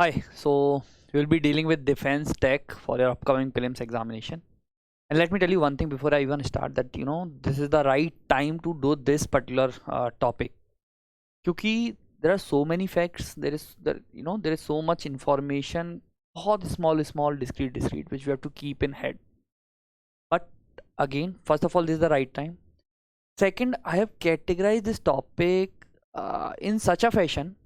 Hi, so we'll be dealing with defense tech for your upcoming prelims examination. And let me tell you one thing before I even start that this is the right time to do this particular topic. Because there are so many facts, there is so much information, बहुत small discrete which we have to keep in head. But again, first of all, this is the right time. Second, I have categorized this topic in such a fashion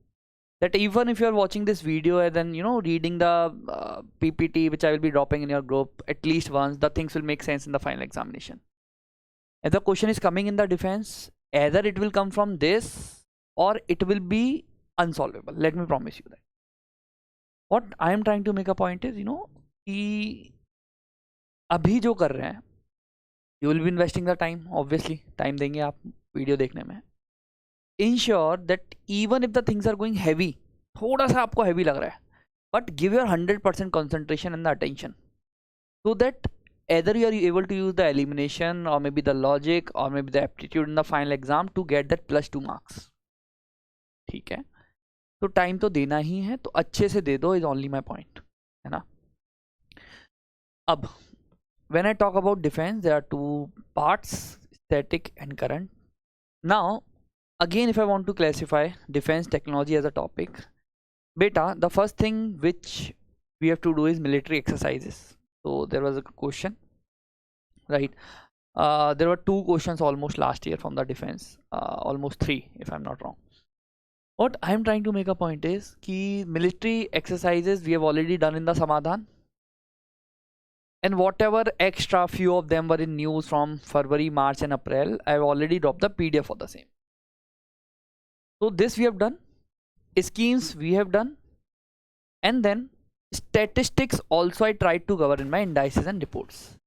that even if you are watching this video and then reading the PPT which I will be dropping in your group at least once, the things will make sense in the final examination. If the question is coming in the defense, either it will come from this or it will be unsolvable. Let me promise you that. What I am trying to make a point is कि अभी जो कर रहे हैं, you will be investing the time, obviously time देंगे आप video देखने में. Ensure that even if the things are going heavy, थोड़ा सा आपको heavy लग रहा है, but give your 100% concentration and the attention, so that either you are able to use the elimination or maybe the logic or maybe the aptitude in the final exam to get that +2 marks. ठीक है, तो time तो देना ही है, तो अच्छे से दे दो, इज ओनली माई पॉइंट, है ना. अब when I talk about defense, there are two parts, static and current. Now again, if I want to classify defense technology as a topic, beta, the first thing which we have to do is military exercises. So there was a question, right? There were two questions almost last year from the defense, almost three if I'm not wrong. What I'm trying to make a point is कि military exercises we have already done in the Samadhan, and whatever extra few of them were in news from February, March and April, I've already dropped the PDF for the same. So this we have done, schemes we have done, and then statistics also I tried to cover in my indices and reports.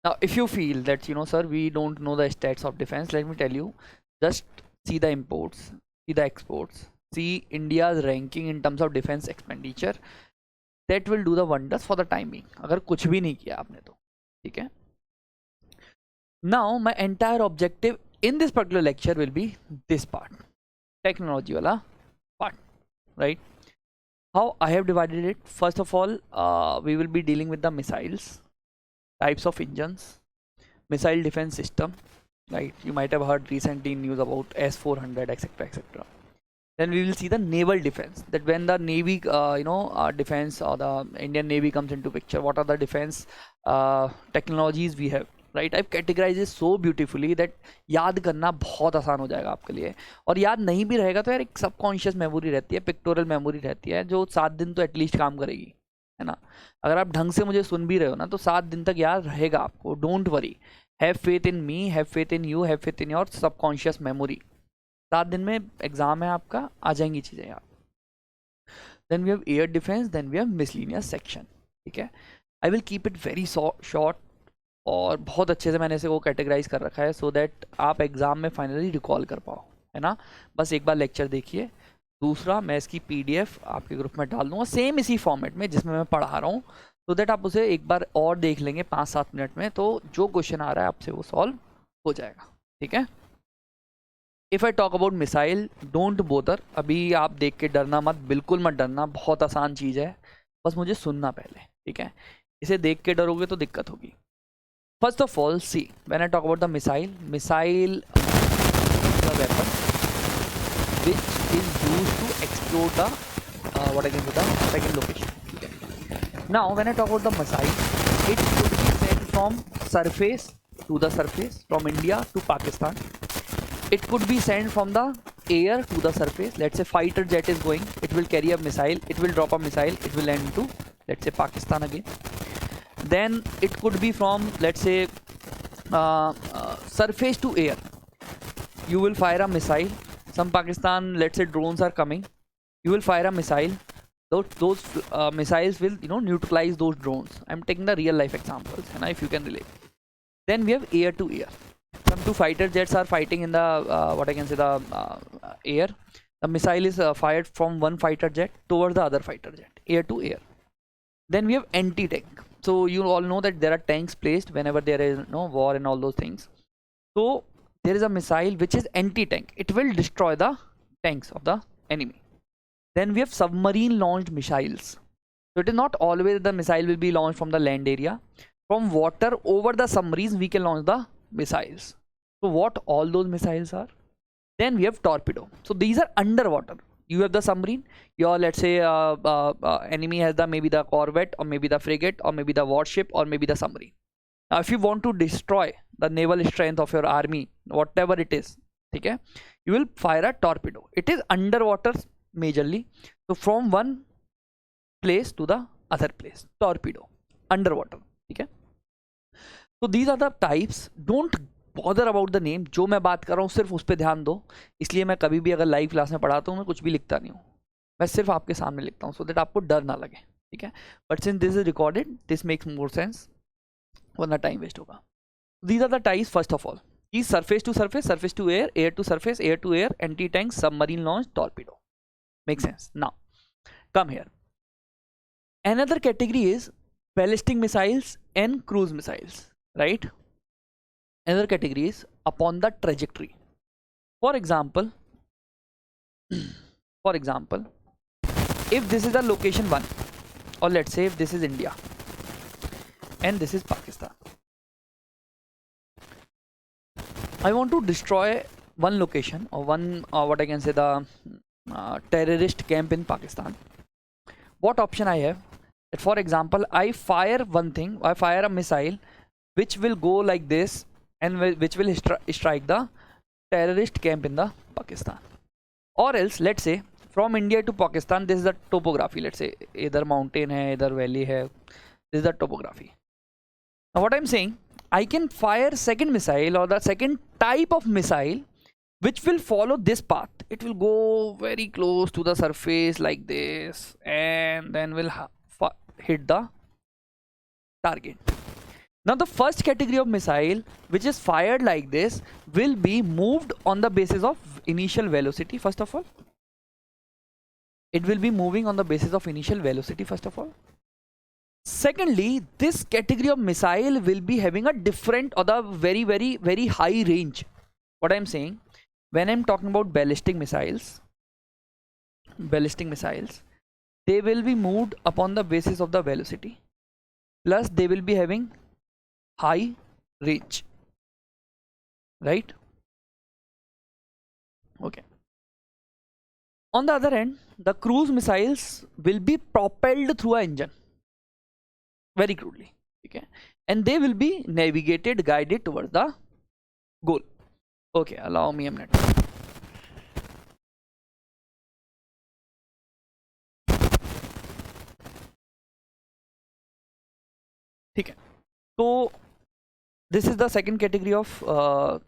Now if you feel that sir, we don't know the stats of defense, let me tell you, just see the imports, see the exports, see India's ranking in terms of defense expenditure. That will do the wonders for the time being, अगर कुछ भी नहीं किया आपने तो, ठीक है. Now my entire objective in this particular lecture will be this part, technology wala part, right? How I have divided it, first of all, we will be dealing with the missiles, types of engines, missile defense system, right? You might have heard recently news about S-400, etc, etc. Then we will see the naval defense, that when the navy defense or the Indian Navy comes into picture, what are the defense technologies we have, right? I've categorized it so beautifully that याद करना बहुत आसान हो जाएगा आपके लिए. और याद नहीं भी रहेगा तो यार एक सबकॉन्शियस मेमोरी रहती है, पिक्टोरल मेमोरी रहती है, जो 7 दिन तो एटलीस्ट काम करेगी, है ना. अगर आप ढंग से मुझे सुन भी रहे हो ना तो 7 दिन तक याद रहेगा आपको. Don't worry, have faith in me, have faith in you, have faith in your subconscious memory. 7 दिन में एग्जाम है आपका, आ जाएंगी चीज़ें आप. Then we have air defence, then we have miscellaneous section, ठीक है. I will keep it very short, और बहुत अच्छे से मैंने इसे वो कैटेगराइज कर रखा है सो दैट आप एग्ज़ाम में फाइनली रिकॉल कर पाओ, है ना. बस एक बार लेक्चर देखिए. दूसरा, मैं इसकी PDF आपके ग्रुप में डाल दूँगा सेम इसी फॉर्मेट में जिसमें मैं पढ़ा रहा हूँ, सो दैट आप उसे एक बार और देख लेंगे 5-7 मिनट में, तो जो क्वेश्चन आ रहा है आपसे वो सॉल्व हो जाएगा, ठीक है. If I talk about missile, don't bother, अभी आप देख के डरना मत, बिल्कुल मत डरना, बहुत आसान चीज़ है, बस मुझे सुनना पहले, ठीक है. इसे देख के डरोगे तो दिक्कत होगी. First of all, see, when I talk about the missile, missile the weapon which is used to explode the what I can say, the second location. Okay. Now when I talk about the missile, it could be sent from surface to the surface, from India to Pakistan. It could be sent from the air to the surface. Let's say fighter jet is going, it will carry a missile, it will drop a missile, it will land to, let's say, Pakistan again. Then it could be from, let's say, surface to air. You will fire a missile. Some Pakistan, let's say, drones are coming, you will fire a missile. Those missiles will neutralize those drones. I'm taking the real life examples, and if you can relate. Then we have air to air. Some two fighter jets are fighting in the what I can say, the air. The missile is fired from one fighter jet towards the other fighter jet, air to air. Then we have anti-tank. So you all know that there are tanks placed whenever there is war and all those things. So there is a missile which is anti-tank. It will destroy the tanks of the enemy. Then we have submarine launched missiles. So it is not always the missile will be launched from the land area. From water over the submarines we can launch the missiles. So what all those missiles are? Then we have torpedo. So these are underwater. You have the submarine, your, let's say, enemy has the maybe the corvette or maybe the frigate or maybe the warship or maybe the submarine. Now if you want to destroy the naval strength of your army, whatever it is, okay, you will fire a torpedo. It is underwater majorly. So from one place to the other place, torpedo, underwater. Okay, so these are the types. Don't bother about the name. जो मैं बात कर रहा हूँ सिर्फ उस पर ध्यान दो. इसलिए मैं कभी भी अगर लाइव क्लास में पढ़ाता हूँ मैं कुछ भी लिखता नहीं हूँ, मैं सिर्फ आपके सामने लिखता हूँ, सो दैट आपको डर ना लगे. ठीक है, but since this is recorded this makes more sense, वरना टाइम वेस्ट होगा. These are the types. First of all, is surface to surface, surface to air, air to surface, air to air, anti-tank, submarine launch, torpedo. Makes sense. Now come here. Another category is ballistic missiles and cruise missiles, right? Another category is upon the trajectory. For example, if this is the location 1, or let's say if this is India and this is Pakistan, I want to destroy one location or one what I can say the terrorist camp in Pakistan. What option I have? That for example, I fire one thing, I fire a missile which will go like this and which will strike the terrorist camp in the Pakistan. Or else, let's say from India to Pakistan, this is the topography. Let's say either mountain hai, either valley hai. This is the topography. Now what I'm saying, I can fire second missile or the second type of missile which will follow this path. It will go very close to the surface like this and then will hit the target. Now the first category of missile which is fired like this will be moved on the basis of initial velocity. First of all, it will be moving on the basis of initial velocity first of all. Secondly, this category of missile will be having a different or the very high range. What I'm saying, when I'm talking about ballistic missiles, they will be moved upon the basis of the velocity, plus they will be having high range, right? Okay. On the other hand, the cruise missiles will be propelled through an engine very crudely, okay, and they will be navigated, guided towards the goal. Okay, allow me a minute. Okay, so this is the second category of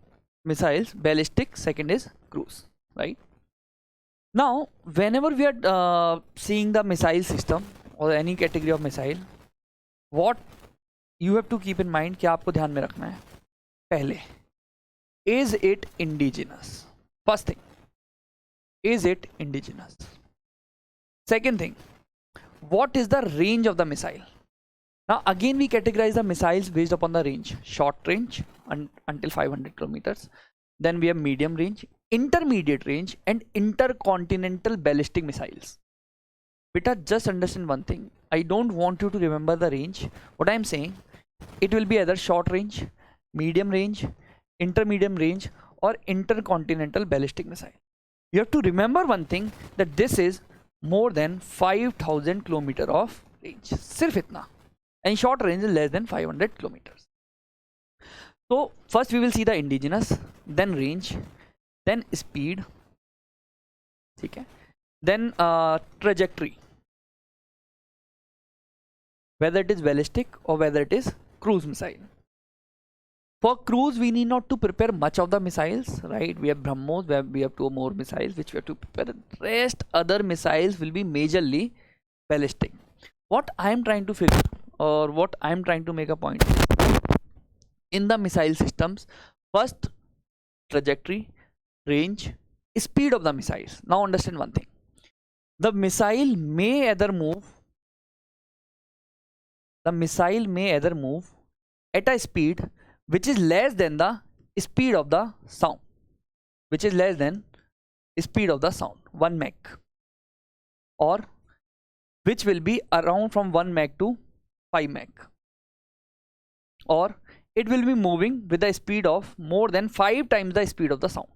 missiles, ballistic. Second is cruise, right? Now whenever we are seeing the missile system or any category of missile, what you have to keep in mind, क्या आपको ध्यान में रखना है, पहले, is it indigenous? First thing, is it indigenous? Second thing, what is the range of the missile? Now again we categorize the missiles based upon the range. Short range until 500 kilometers, then we have medium range, intermediate range, and intercontinental ballistic missiles. Beta, just understand one thing. I don't want you to remember the range. What I am saying, it will be either short range, medium range, intermediate range, or intercontinental ballistic missile. You have to remember one thing, that this is more than 5000 kilometer of range. Sirf itna. And short range is less than 500 kilometers. So first we will see the indigenous, then range, then speed, okay, then trajectory, whether it is ballistic or whether it is cruise missile. For cruise we need not to prepare much of the missiles, right? We have BrahMos, where we have 2 more missiles which we have to prepare. Rest other missiles will be majorly ballistic. What I am trying to figure, or what I am trying to make a point, in the missile systems, first trajectory, range, speed of the missiles. Now understand one thing, the missile may either move at a speed which is less than the speed of the sound, 1 Mach. or which will be around from 1 Mach to 5 Mach, or it will be moving with the speed of more than 5 times the speed of the sound.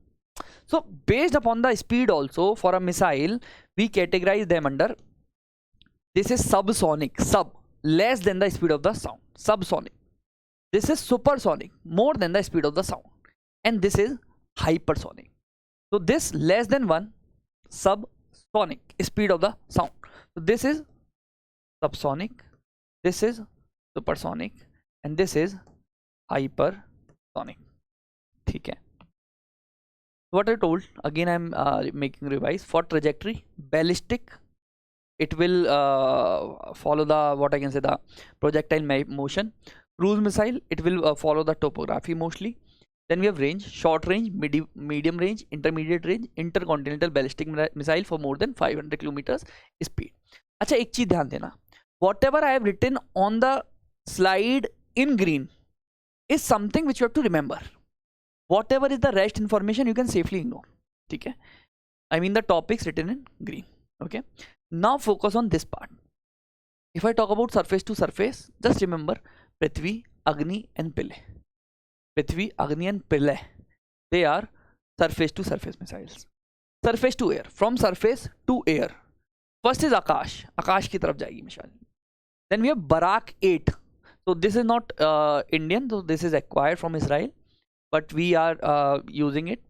So based upon the speed also, for a missile we categorize them under, this is subsonic, sub, less than the speed of the sound, subsonic. This is supersonic, more than the speed of the sound, and this is hypersonic. So this less than 1, subsonic, speed of the sound. So this is subsonic, this is supersonic, and this is hypersonic. ठीक है. What I told, again I am making revise. For trajectory, ballistic, it will follow the, what I can say, the projectile motion. Cruise missile, it will follow the topography mostly. Then we have range, short range, medium range, intermediate range, intercontinental ballistic missile for more than 500 kilometers speed. अच्छा, एक चीज ध्यान देना, whatever I have written on the slide in green is something which you have to remember. Whatever is the rest information you can safely ignore. ठीक है, I mean the topics written in green. Okay, now focus on this part. If I talk about surface to surface, just remember Prithvi, Agni and Pillai. Prithvi, Agni and Pillai, they are surface to surface missiles. Surface to air, from surface to air, first is Akash, Akash की तरफ जाएगी missile. Then we have Barak 8. So this is not Indian, so this is acquired from Israel, but we are using it.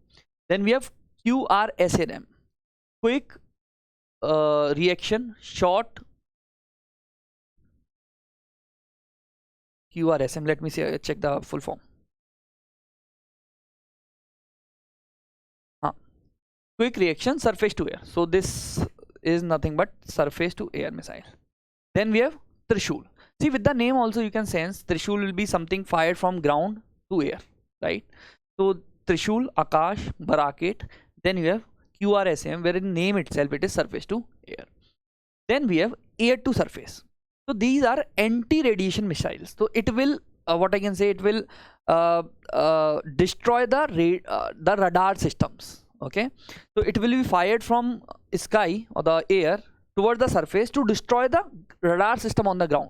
Then we have QRSAM, quick reaction short. QRSAM, let me see, check the full form. Quick reaction surface to air. So this is nothing but surface to air missile. Then we have Trishul. See, with the name also you can sense Trishul will be something fired from ground to air, right? So Trishul, Akash, Barak 8. Then you have QRSAM, where in name itself it is surface to air. Then we have air to surface. So these are anti-radiation missiles. So it will, what I can say, it will destroy the radar systems. Okay, so it will be fired from sky or the air towards the surface to destroy the radar system on the ground.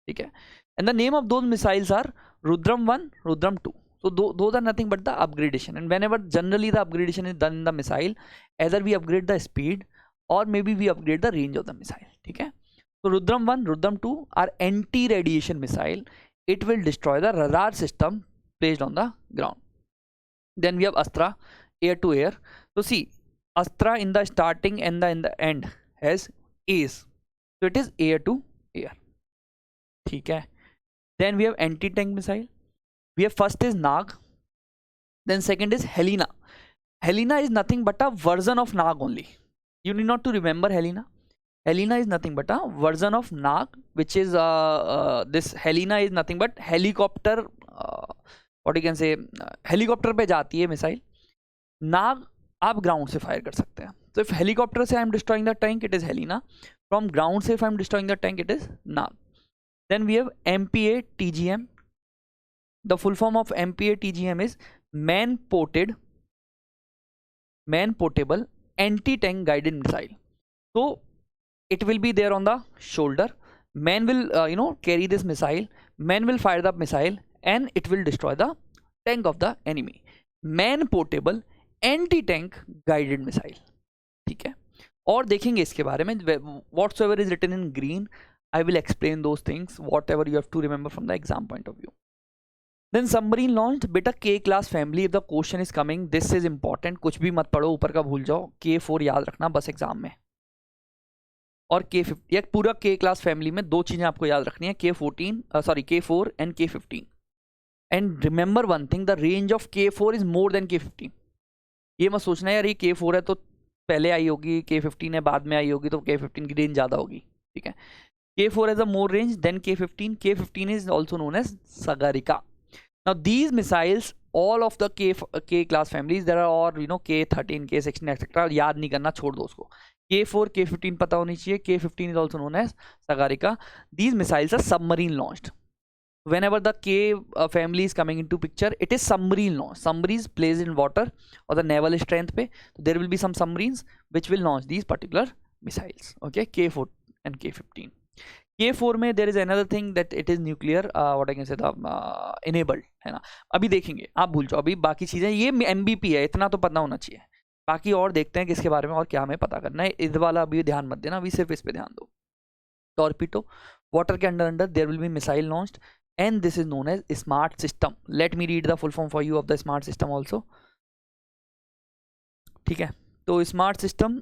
Okay, and the name of those missiles are Rudram 1, Rudram 2. So those are nothing but the upgradation, and whenever generally the upgradation is done in the missile, either we upgrade the speed or maybe we upgrade the range of the missile. Okay, so Rudram 1, Rudram 2 are anti-radiation missile. It will destroy the radar system placed on the ground. Then we have Astra, air to air. So see, Astra in the starting and in the end has A's, so it is air to air. ठीक है. Then we have anti-tank missile. We have first is Nag, then second is Helena. Helena is nothing but a version of Nag only. You need not to remember Helena. Helena is nothing but a version of Nag, which is this Helena is nothing but helicopter. What you can say, helicopter पे जाती है missile. Nag आप ground से fire कर सकते हैं. So if helicopter से I am destroying the tank, it is Helena. From ground से if I am destroying the tank, it is Nag. Then we have MPA TGM. The full form of MPA TGM is man portable anti-tank guided missile. So it will be there on the shoulder. Man will carry this missile. Man will fire the missile and it will destroy the tank of the enemy. Man portable anti-tank guided missile. ठीक है, और देखेंगे इसके बारे में. Whatsoever is written in green, I will explain those things, whatever you have to remember from the exam point of view. Then submarine launched, बेटा K class family. If the question is coming, this is important. कुछ भी मत पढ़ो, ऊपर का भूल जाओ. K4 याद रखना बस एग्जाम में, और K50. ये पूरा K class family में दो चीजें आपको याद रखनी है, K4 and K15. And remember one thing, the range of K4 is more than K15. ये मत सोचना यार ये K4 है तो पहले आई होगी, K15 है बाद में आई होगी तो K15 की रेंज ज़्यादा होगी. ठीक है, K4 has a more range than K15. K15 is also known as Sagarika. Now these missiles, all of the K class families, there are all K13, K16 etc. याद नहीं करना, छोड़ दो उसको. K4, K15 पता होनी चाहिए. K15 is also known as Sagarika. These missiles are submarine launched. Whenever the K family is coming into picture, it is submarine launch. Submarines placed in water or the naval strength pe, so there will be some submarines which will launch these particular missiles. Okay, K4 and K15. K4 में there is another thing that it is nuclear what I can say enabled है ना. अभी देखेंगे, आप भूल जाओ अभी बाकी चीजें. ये MBP है, इतना तो पता होना चाहिए. बाकी और देखते हैं किसके बारे में और क्या हमें पता करना है. इस वाला अभी ध्यान मत देना, अभी सिर्फ इस पे ध्यान दो. टॉर्पीडो, वाटर के under their will be missile launched and this is known as smart system. Let me read the full form for you of the smart system also. ठीक है, तो smart system,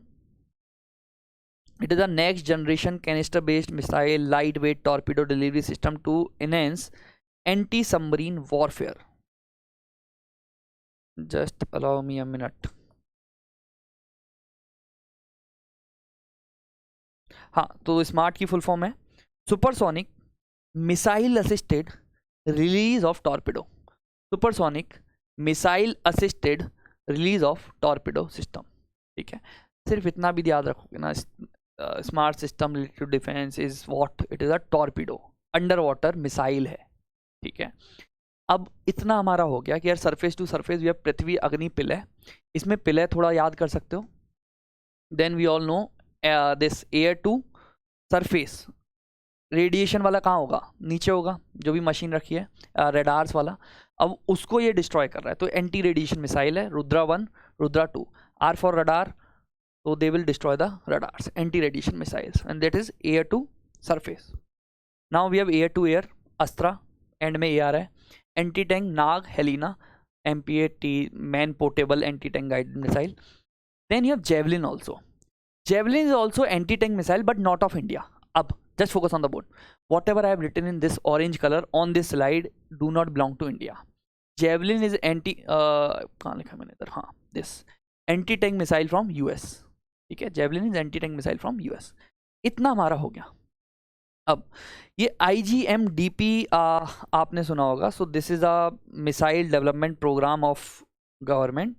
it is a next generation canister based missile lightweight torpedo delivery system to enhance anti submarine warfare. Just allow me a minute. हाँ, तो SMART की full form है supersonic missile assisted release of torpedo. Supersonic missile assisted release of torpedo system. ठीक है, सिर्फ इतना भी याद रखोगे ना, SMART system related to defence is what, it is a torpedo, underwater missile है. ठीक है, अब इतना हमारा हो गया कि यार surface to surface we have Prithvi Agni Pralay. इसमें पिलय थोड़ा याद कर सकते हो. Then we all know this air to surface. Radiation वाला कहाँ होगा, नीचे होगा, जो भी मशीन रखी है रेडार्स वाला. अब उसको ये डिस्ट्रॉय कर रहा है, तो एंटी रेडिएशन मिसाइल है Rudra 1, Rudra 2. R for radar, तो they will destroy the radars. Anti radiation missiles, and that is air to surface. Now we have air to air Astra, and में AR है. Anti tank Nag Helina, MPAT man portable anti tank guided missile. Then you have javelin also. Javelin is also anti tank missile but not of India. अब just focus on the board. Whatever I have written in this orange color on this slide do not belong to India. Javelin is anti कहाँ लिखा मैंने इधर, हाँ, this anti tank missile from US. ठीक है, Javelin is anti tank missile from US. इतना हमारा हो गया. अब ये IGMDP आपने सुना होगा. So this is a missile development program of government.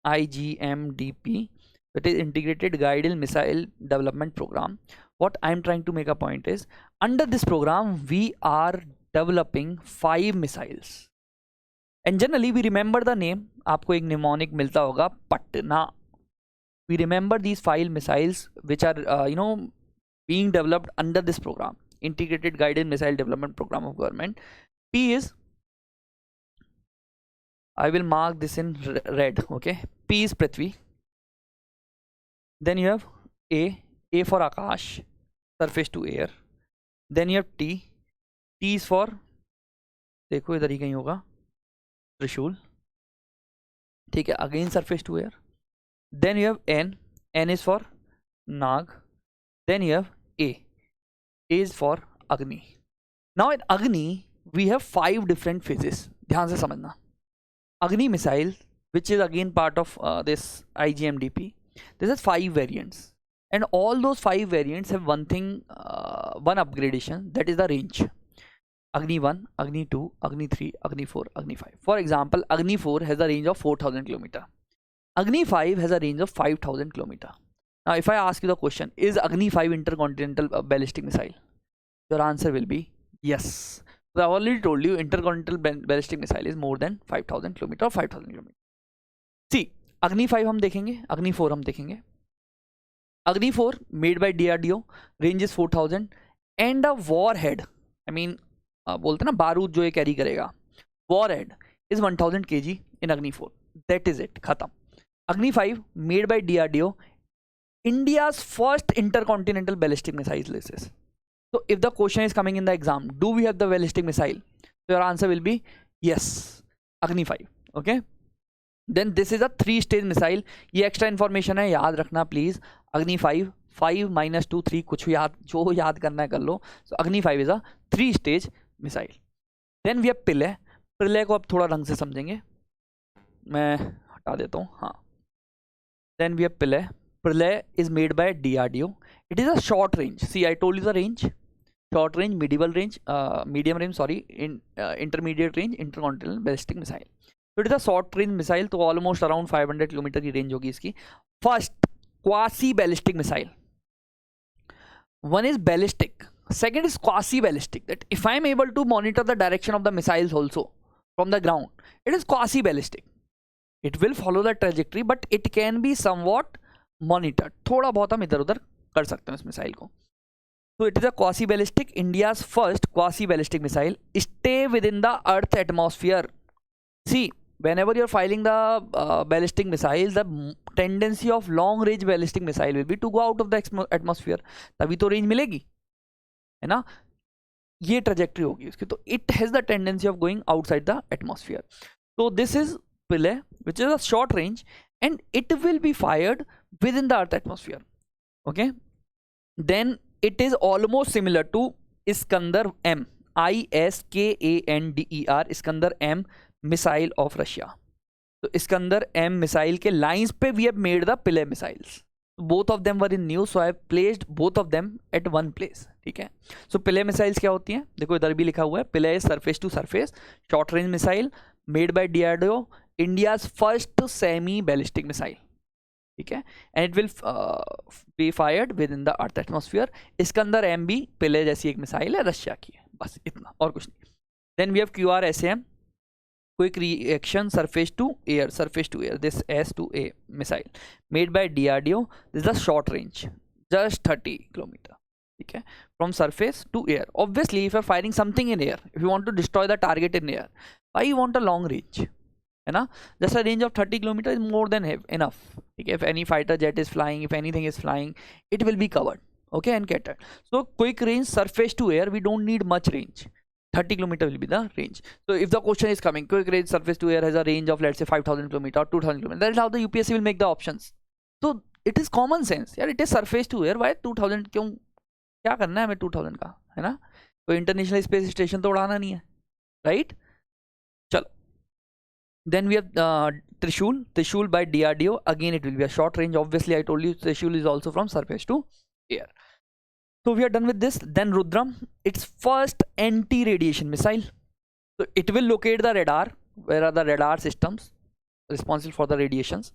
IGMDP, that is integrated guided missile development program. What I'm trying to make a point is, under this program we are developing 5 missiles, and generally we remember the name. आपको एक mnemonic मिलता होगा, Patna. We remember these 5 missiles which are being developed under this program, integrated guided missile development program of government. P is, I will mark this in red. Okay, P is Prithvi. Then you have A for Akash, surface to air. Then you have T is for, देखो इधर ही कहीं होगा, त्रिशूल. ठीक है, again surface to air. Then you have N is for Nag. Then you have A is for Agni. Now in Agni we have 5 different phases. ध्यान से समझना. अग्नि missile which is again part of this IGMDP. This has 5 variants, and all those 5 variants have one thing, one upgradation, that is the range. Agni 1, Agni 2, Agni 3, Agni 4, Agni 5. For example, Agni 4 has a range of 4,000 km. Agni 5 has a range of 5,000 km. Now, if I ask you the question, is Agni 5 intercontinental ballistic missile? Your answer will be yes. So I already told you, intercontinental ballistic missile is more than 5,000 km or 5,000 km. See, Agni 5 हम देखेंगे, Agni 4 हम देखेंगे. Agni 4 made by DRDO, range is 4,000, and a warhead, I mean बोलते ना बारूद जो ये carry करेगा, warhead is 1,000 kg in Agni 4. That is it, खत्म. Agni 5 made by DRDO, India's first intercontinental ballistic missile lists. So if the question is coming in the exam, do we have the ballistic missile? So your answer will be yes, Agni 5. Okay. Then this is a 3-stage missile. ये extra information है, याद रखना please. Agni 5, 5 minus 2, 3, कुछ याद, जो याद करना है कर लो. So Agni 5 is a 3-stage missile. Then we have Pillay. Pillay को अब थोड़ा ढंग से समझेंगे, मैं हटा देता हूँ. हाँ. Then we have Pillay. Pillay is made by DRDO. It is a short range. See, I told you the range. Short range, medium range, intermediate range, intercontinental ballistic missile. So it is a short range missile, तो almost around 500 kilometre की range होगी इसकी. First, quasi ballistic missile. One is ballistic. Second is quasi ballistic. That if I am able to monitor the direction of the missiles also from the ground, it is quasi ballistic. It will follow the trajectory, but it can be somewhat monitored. थोड़ा बहुत हम इधर उधर कर सकते हैं इस missile को. So it is a quasi-ballistic, India's first quasi-ballistic missile. Stay within the Earth atmosphere. See, whenever you're filing the ballistic missile, the tendency of long-range ballistic missile will be to go out of the atmosphere. तभी तो range मिलेगी, है ना? ये trajectory होगी उसकी. तो it has the tendency of going outside the atmosphere. So this is Pillay, which is a short range, and it will be fired within the Earth atmosphere. Okay. Then it is almost similar to Iskander M, ISKANDER, Iskander M missile of Russia. So Iskander M missile के lines पे we have made the Pillay missiles. Both of them were in news, so I have placed both of them at one place. ठीक है. So Pillay missiles क्या होती हैं? देखो इधर भी लिखा हुआ है, Pillay is surface to surface short range missile made by DRDO, India's first semi ballistic missile. ठीक है. And it will be fired with in the earth atmosphere. इसके अंदर एम भी पिले जैसी एक मिसाइल है, रशिया की है, बस इतना और कुछ नहीं. Then we have QRSAM, quick reaction surface to air, this S2A missile made by DRDO. This the short range, just 30 kilometre. ठीक है, from surface to air. Obviously if you are firing something in air, if you want to destroy the target in air, why you want a long range, है ना? Just a range of 30 kilometre is more than enough. ठीक है, if any fighter jet is flying, if anything is flying, it will be covered, okay, and catered. So quick range surface to air, we don't need much range. 30 kilometer will be the range. So if the question is coming, quick range surface to air has a range of let's say 5000 kilometer or 2000 kilometer, that is how the UPSC will make the options. So it is common sense यार, it is surface to air, why 2000, क्यों, क्या करना है हमें 2000 का, है ना? कोई इंटरनेशनल स्पेस स्टेशन तो उड़ाना नहीं है, राइट? चलो. Then we have Trishul by DRDO. Again, it will be a short range. Obviously, I told you Trishul is also from surface to air. So we are done with this. Then Rudram, its first anti-radiation missile. So it will locate the radar. Where are the radar systems responsible for the radiations?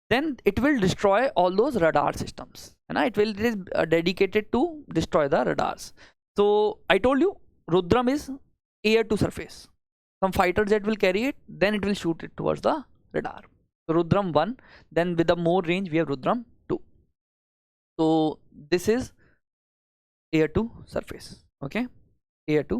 Then it will destroy all those radar systems. And it is dedicated to destroy the radars. So I told you, Rudram is air to surface. Some fighter jet will carry it, then it will shoot it towards the radar. So Rudram 1, then with the more range we have Rudram 2. So this is air to surface, okay, air to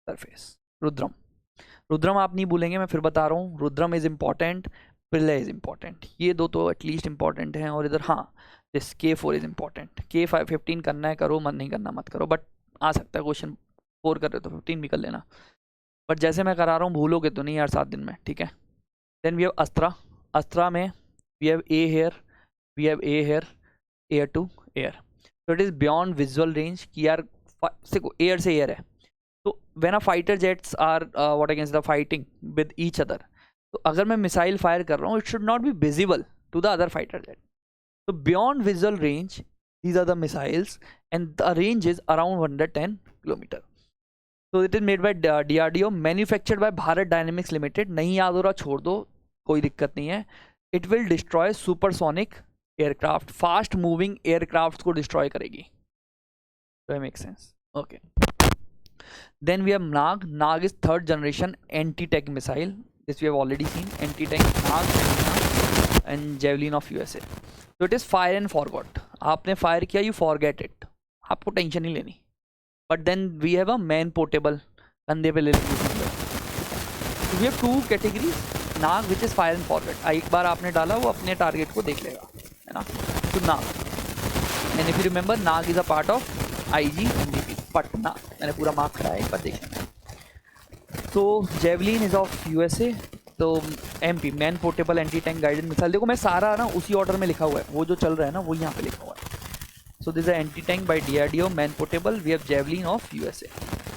surface. Rudram आप नहीं भूलेंगे, मैं फिर बता रहा हूँ. Rudram is important, Pillay is important. ये दो तो एटलीस्ट important हैं. और इधर हाँ, this K4 is important. K15 करना है करो, मन नहीं करना मत करो, बट आ सकता है क्वेश्चन. 4 कर रहे हो तो 15 भी कर लेना, बट जैसे मैं करा रहा हूँ भूलोगे तो नहीं यार 7 दिन में. ठीक है. देन वी हैव अस्त्रा में we have A here, air to air. So it is beyond visual range कि यार देखो एयर से एयर है, तो when a fighter jets are what I can say fighting with each other, तो अगर मैं मिसाइल फायर कर रहा हूँ, it should not be visible to the other fighter jet. तो beyond visual range, these are the missiles and the range is around 110 kilometre. So it is made by DRDO, manufactured by Bharat Dynamics Limited. नहीं याद हो रहा छोड़ दो, कोई दिक्कत नहीं है. It will destroy supersonic aircraft, fast moving aircrafts को destroy करेगी. So it makes sense. Okay. Then we have Nag. Nag is 3rd generation anti-tank missile. This we have already seen. Anti-tank Nag and Javelin of USA. So it is fire and forgot. आपने fire किया, you forget it. आपको tension नहीं लेनी. But then we have a man portable, कंधे पे ले लेंगे. So we have 2 categories. Nag, which is fire and forget. एक बार आपने डाला, वो अपने टारगेट को देख लेगा, है ना? तो Nag, and if you remember, Nag is a part of IG MDP Patna. मैंने पूरा मार्क कराया, एक बार देख लेना. So Javelin is of USA. तो MP, man portable anti tank guided missile. देखो मैं सारा ना उसी ऑर्डर में लिखा हुआ है, वो जो चल रहा है ना वो यहाँ पे लिखा हुआ है. So this is an anti-tank by DRDO, man portable. We have Javelin of USA,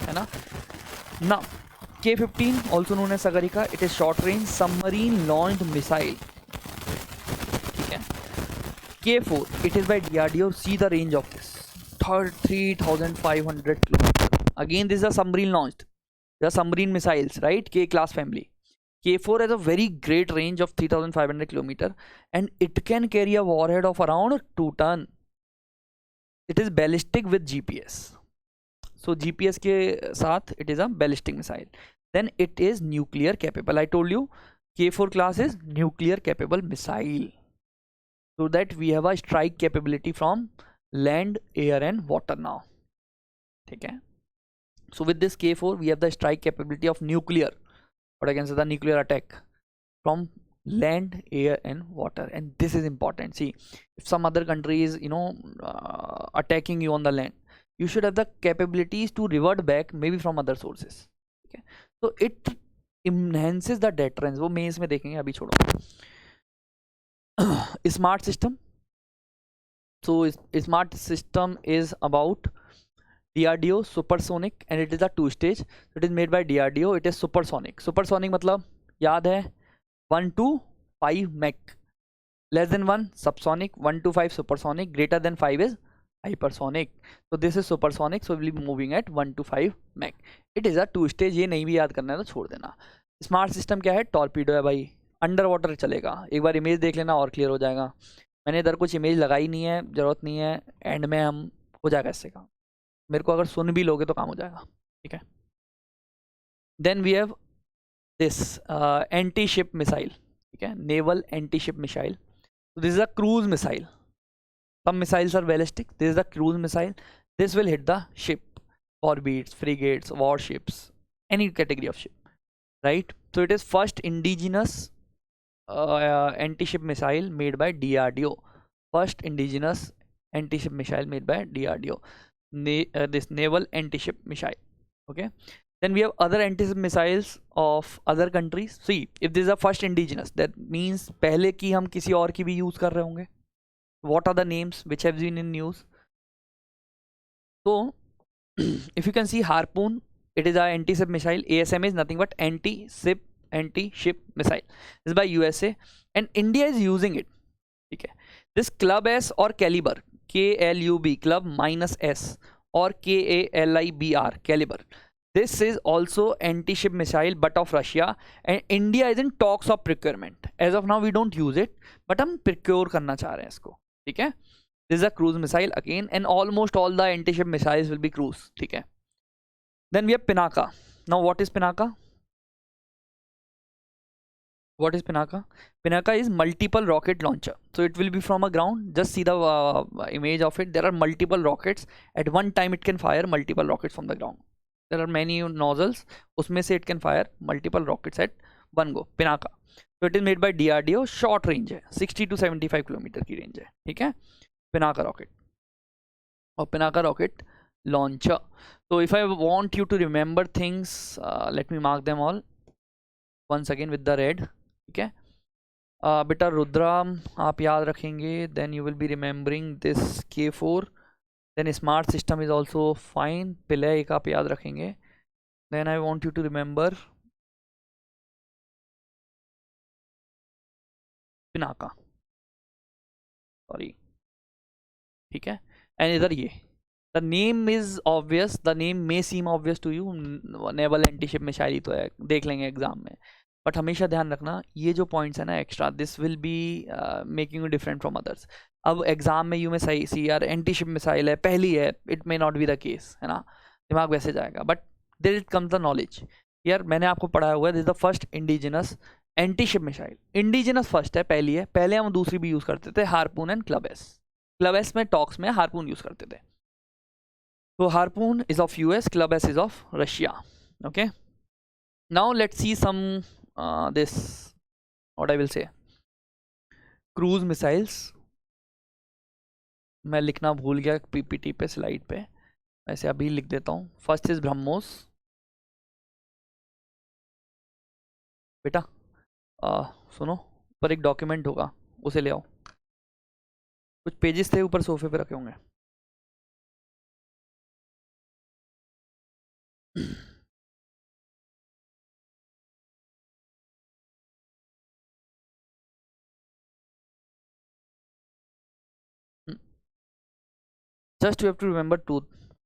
है ना? Now K15, also known as Sagarika, it is short range submarine launched missile. ठीक है. K4, it is by DRDO. See the range of this, 3,500 kilometers. Again, this is a submarine launched. They are submarine missiles, right? K class family. K4 has a very great range of 3,500 kilometers, and it can carry a warhead of around 2 tons. It is ballistic with GPS. So GPS के साथ it is a ballistic missile. Then it is nuclear capable. I told you K4 class is nuclear capable missile. so that we have a strike capability from land, air and water now. ठीक है? So with this K4 we have the strike capability of nuclear, or I can say the nuclear attack from land, air and water. And this is important. See, if some other country is attacking you on the land, you should have the capabilities to revert back maybe from other sources. Okay, so it enhances the deterrence. वो mains में देखेंगे, अभी छोड़ो. Smart system. So smart system is about DRDO supersonic and it is a two-stage. It is made by DRDO. It is supersonic. Supersonic मतलब याद है 1 to 5 Mach. Less than 1 subsonic, 1 to 5 supersonic, greater than 5 is hypersonic. So this is supersonic, so we'll be moving at 1 to 5 Mach. It is a two-stage. ये नहीं भी याद करना है तो छोड़ देना. स्मार्ट सिस्टम क्या है? टॉर्पीडो है भाई, अंडर वाटर चलेगा. एक बार इमेज देख लेना और क्लियर हो जाएगा. मैंने इधर कुछ इमेज लगाई नहीं है, ज़रूरत नहीं है. एंड में हम हो जाएगा इससे काम. मेरे को अगर सुन भी लोगे तो काम हो जाएगा. ठीक है. Then we have this anti ship missile. ठीक है, naval anti ship missile. So this is a cruise missile. Some missiles are ballistic. This is a cruise missile. This will hit the ship, corvettes, frigates, warships, any category of ship, right? So it is first indigenous anti-ship missile made by DRDO. First indigenous anti-ship missile made by DRDO. This naval anti-ship missile. Okay. Then we have other anti-ship missiles of other countries. See, if this is a first indigenous, that means पहले की हम किसी और की भी use कर रहे होंगे. What are the names which have been in news? So, if you can see Harpoon, it is a anti-ship missile. ASM is nothing but anti-ship missile. This is by USA and India is using it. ठीक है. This Club S or Caliber, KLUB, Club minus S or KALIBR, Caliber. This is also anti-ship missile but of Russia and India is in talks of procurement. As of now we don't use it but हम procure करना चाह रहे हैं इसको. ठीक है. This is a cruise missile again and almost all the anti-ship missiles will be cruise. ठीक है. Then we have Pinaka. Now what is Pinaka? What is Pinaka? Pinaka is multiple rocket launcher. So it will be from a ground. Just see the image of it. There are multiple rockets. At one time it can fire multiple rockets from the ground. There are many nozzles. उसमें से it can fire multiple rockets at one go. Pinaka. So it is made by DRDO. Short range है, 60 to 75 kilometre की रेंज है. ठीक है. Pinaka rocket. और Pinaka rocket launcher. So if I want you to remember things, let me mark them all once again with the red. ठीक है. बेटा रुद्राम आप याद रखेंगे. Then you will be remembering this K4. Then smart system is also fine. पहले एक आप याद रखेंगे. Then I want you to remember Pinaka. Sorry. ठीक है. And इधर ये. The name is obvious. The name may seem obvious to you. Naval anti-ship missile ही तो है. देख लेंगे एग्जाम में. बट हमेशा ध्यान रखना ये जो पॉइंट्स है ना extra, this will be making you different from others. अब एग्जाम में यू में सही सी यार एंटी शिप मिसाइल है, पहली है, it may not be the case, है ना, दिमाग वैसे जाएगा. But there it comes the knowledge. यार मैंने आपको पढ़ाया हुआ है, this is the first indigenous anti ship missile. Indigenous first है, पहली है. पहले हम दूसरी भी यूज़ करते थे, Harpoon and Club S. Club S में टॉक्स में हार्पून यूज़ करते थे. तो Harpoon is of US, Club S is of Russia. Okay, now let's see some this, what I will say, cruise missiles. मैं लिखना भूल गया पीपीटी पे, स्लाइड पे, ऐसे अभी लिख देता हूँ. First is BrahMos. बेटा सुनो, ऊपर एक डॉक्यूमेंट होगा, उसे ले आओ. कुछ पेजेस थे ऊपर सोफे पे रखे होंगे. Just you have to remember two.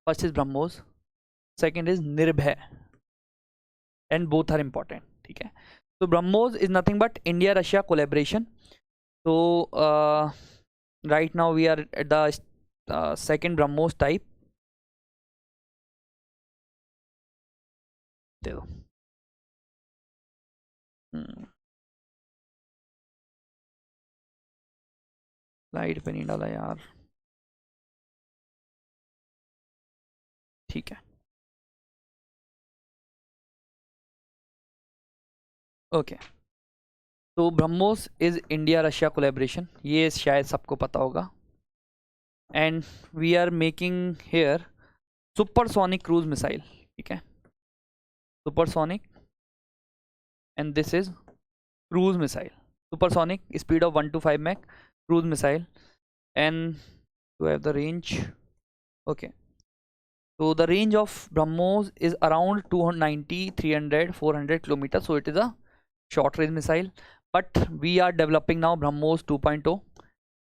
First is BrahMos, second is Nirbhay, and both are important. ठीक है. So BrahMos is nothing but India-Russia collaboration. So right now we are at the second BrahMos type. दे दो. Slide पे नहीं डाला यार, ठीक है okay. तो BrahMos is India Russia collaboration, ये शायद सबको पता होगा। And we are making here supersonic cruise missile, ठीक है, supersonic, and this is cruise missile, supersonic speed of 1 to 5 Mach cruise missile, and to have the range, okay, so the range of BrahMos is around 290, 300, 400 kilometers, so it is a short range missile. But we are developing now BrahMos 2.0.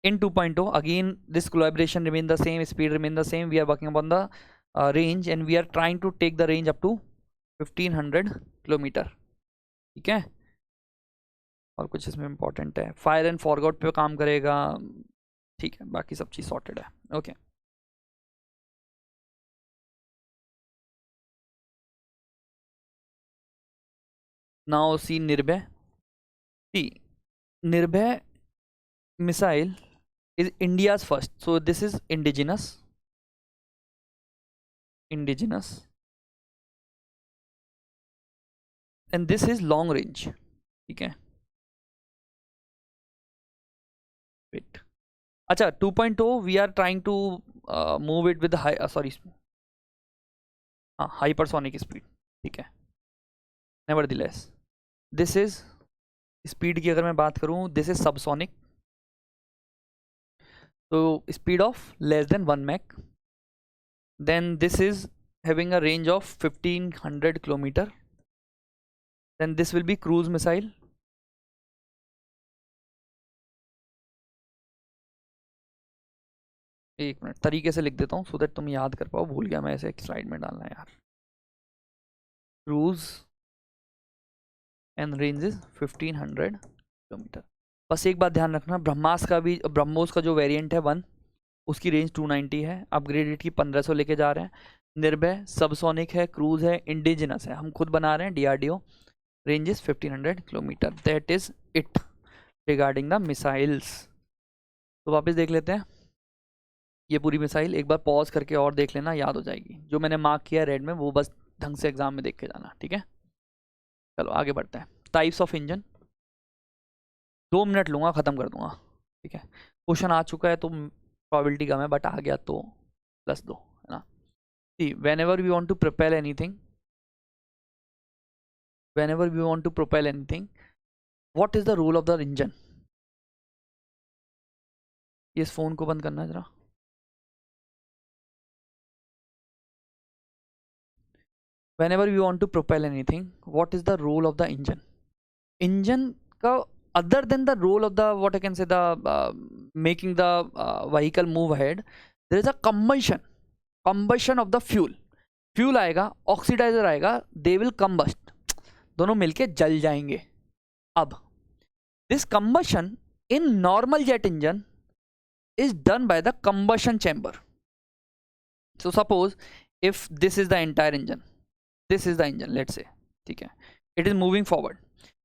In 2.0 again this collaboration remain the same, speed remain the same, we are working upon the range, and we are trying to take the range up to 1500 kilometer, ठीक है। और कुछ इसमें important है, fire and forgot पे काम करेगा, ठीक है, बाकी सब चीज़ सॉर्टेड है, ओके। नाउ सी निर्भय, सी निर्भय missile is India's first, so this is indigenous, and this is long range, ठीक है। wait, अच्छा 2.0 we are trying to move it with high sorry hypersonic speed, ठीक है। nevertheless this is speed की अगर मैं बात करूं, this is subsonic, so speed of less than 1 Mach, then this is having a range of 1500 kilometer, then this will be cruise missile, एक minute तरीके से लिख देता हूँ सो दैट तुम याद कर पाओ, भूल गया मैं ऐसे एक स्लाइड में डालना है यार। Cruise and range is 1500 kilometre. बस एक बात ध्यान रखना, ब्रह्मास का भी, ब्रह्मोस का जो वेरिएंट है 1, उसकी रेंज 290 है, अपग्रेडेड की 1500 लेके जा रहे हैं। निर्भय सबसोनिक है, क्रूज है, इंडिजिनस है, हम खुद बना रहे हैं, DRDO, range is 1500 kilometre. That is it regarding the missiles. तो वापस देख लेते हैं ये पूरी मिसाइल, एक बार पॉज करके और देख लेना, याद हो जाएगी। जो मैंने मार्क किया रेड में वो बस ढंग से एग्जाम में देख के जाना, ठीक है। चलो आगे बढ़ते हैं। टाइप्स ऑफ इंजन, 2 मिनट लूँगा, ख़त्म कर दूंगा, ठीक है। क्वेश्चन आ चुका है तो प्रोबेबिलिटी कम है, बट आ गया तो +2, है ना। See whenever we want to propel anything, whenever we want to propel anything, what is the role of the engine. इस फोन को बंद करना है जरा। Whenever we want to propel anything, what is the role of the engine? Engine का other than the role of the, what I can say, the making the vehicle move ahead, there is a combustion of the fuel आएगा, oxidizer आएगा, they will combust, दोनों मिलके जल जाएंगे। अब this combustion in normal jet engine is done by the combustion chamber. So suppose if this is the entire engine, this is the engine, let's say, ठीक है, it is moving forward,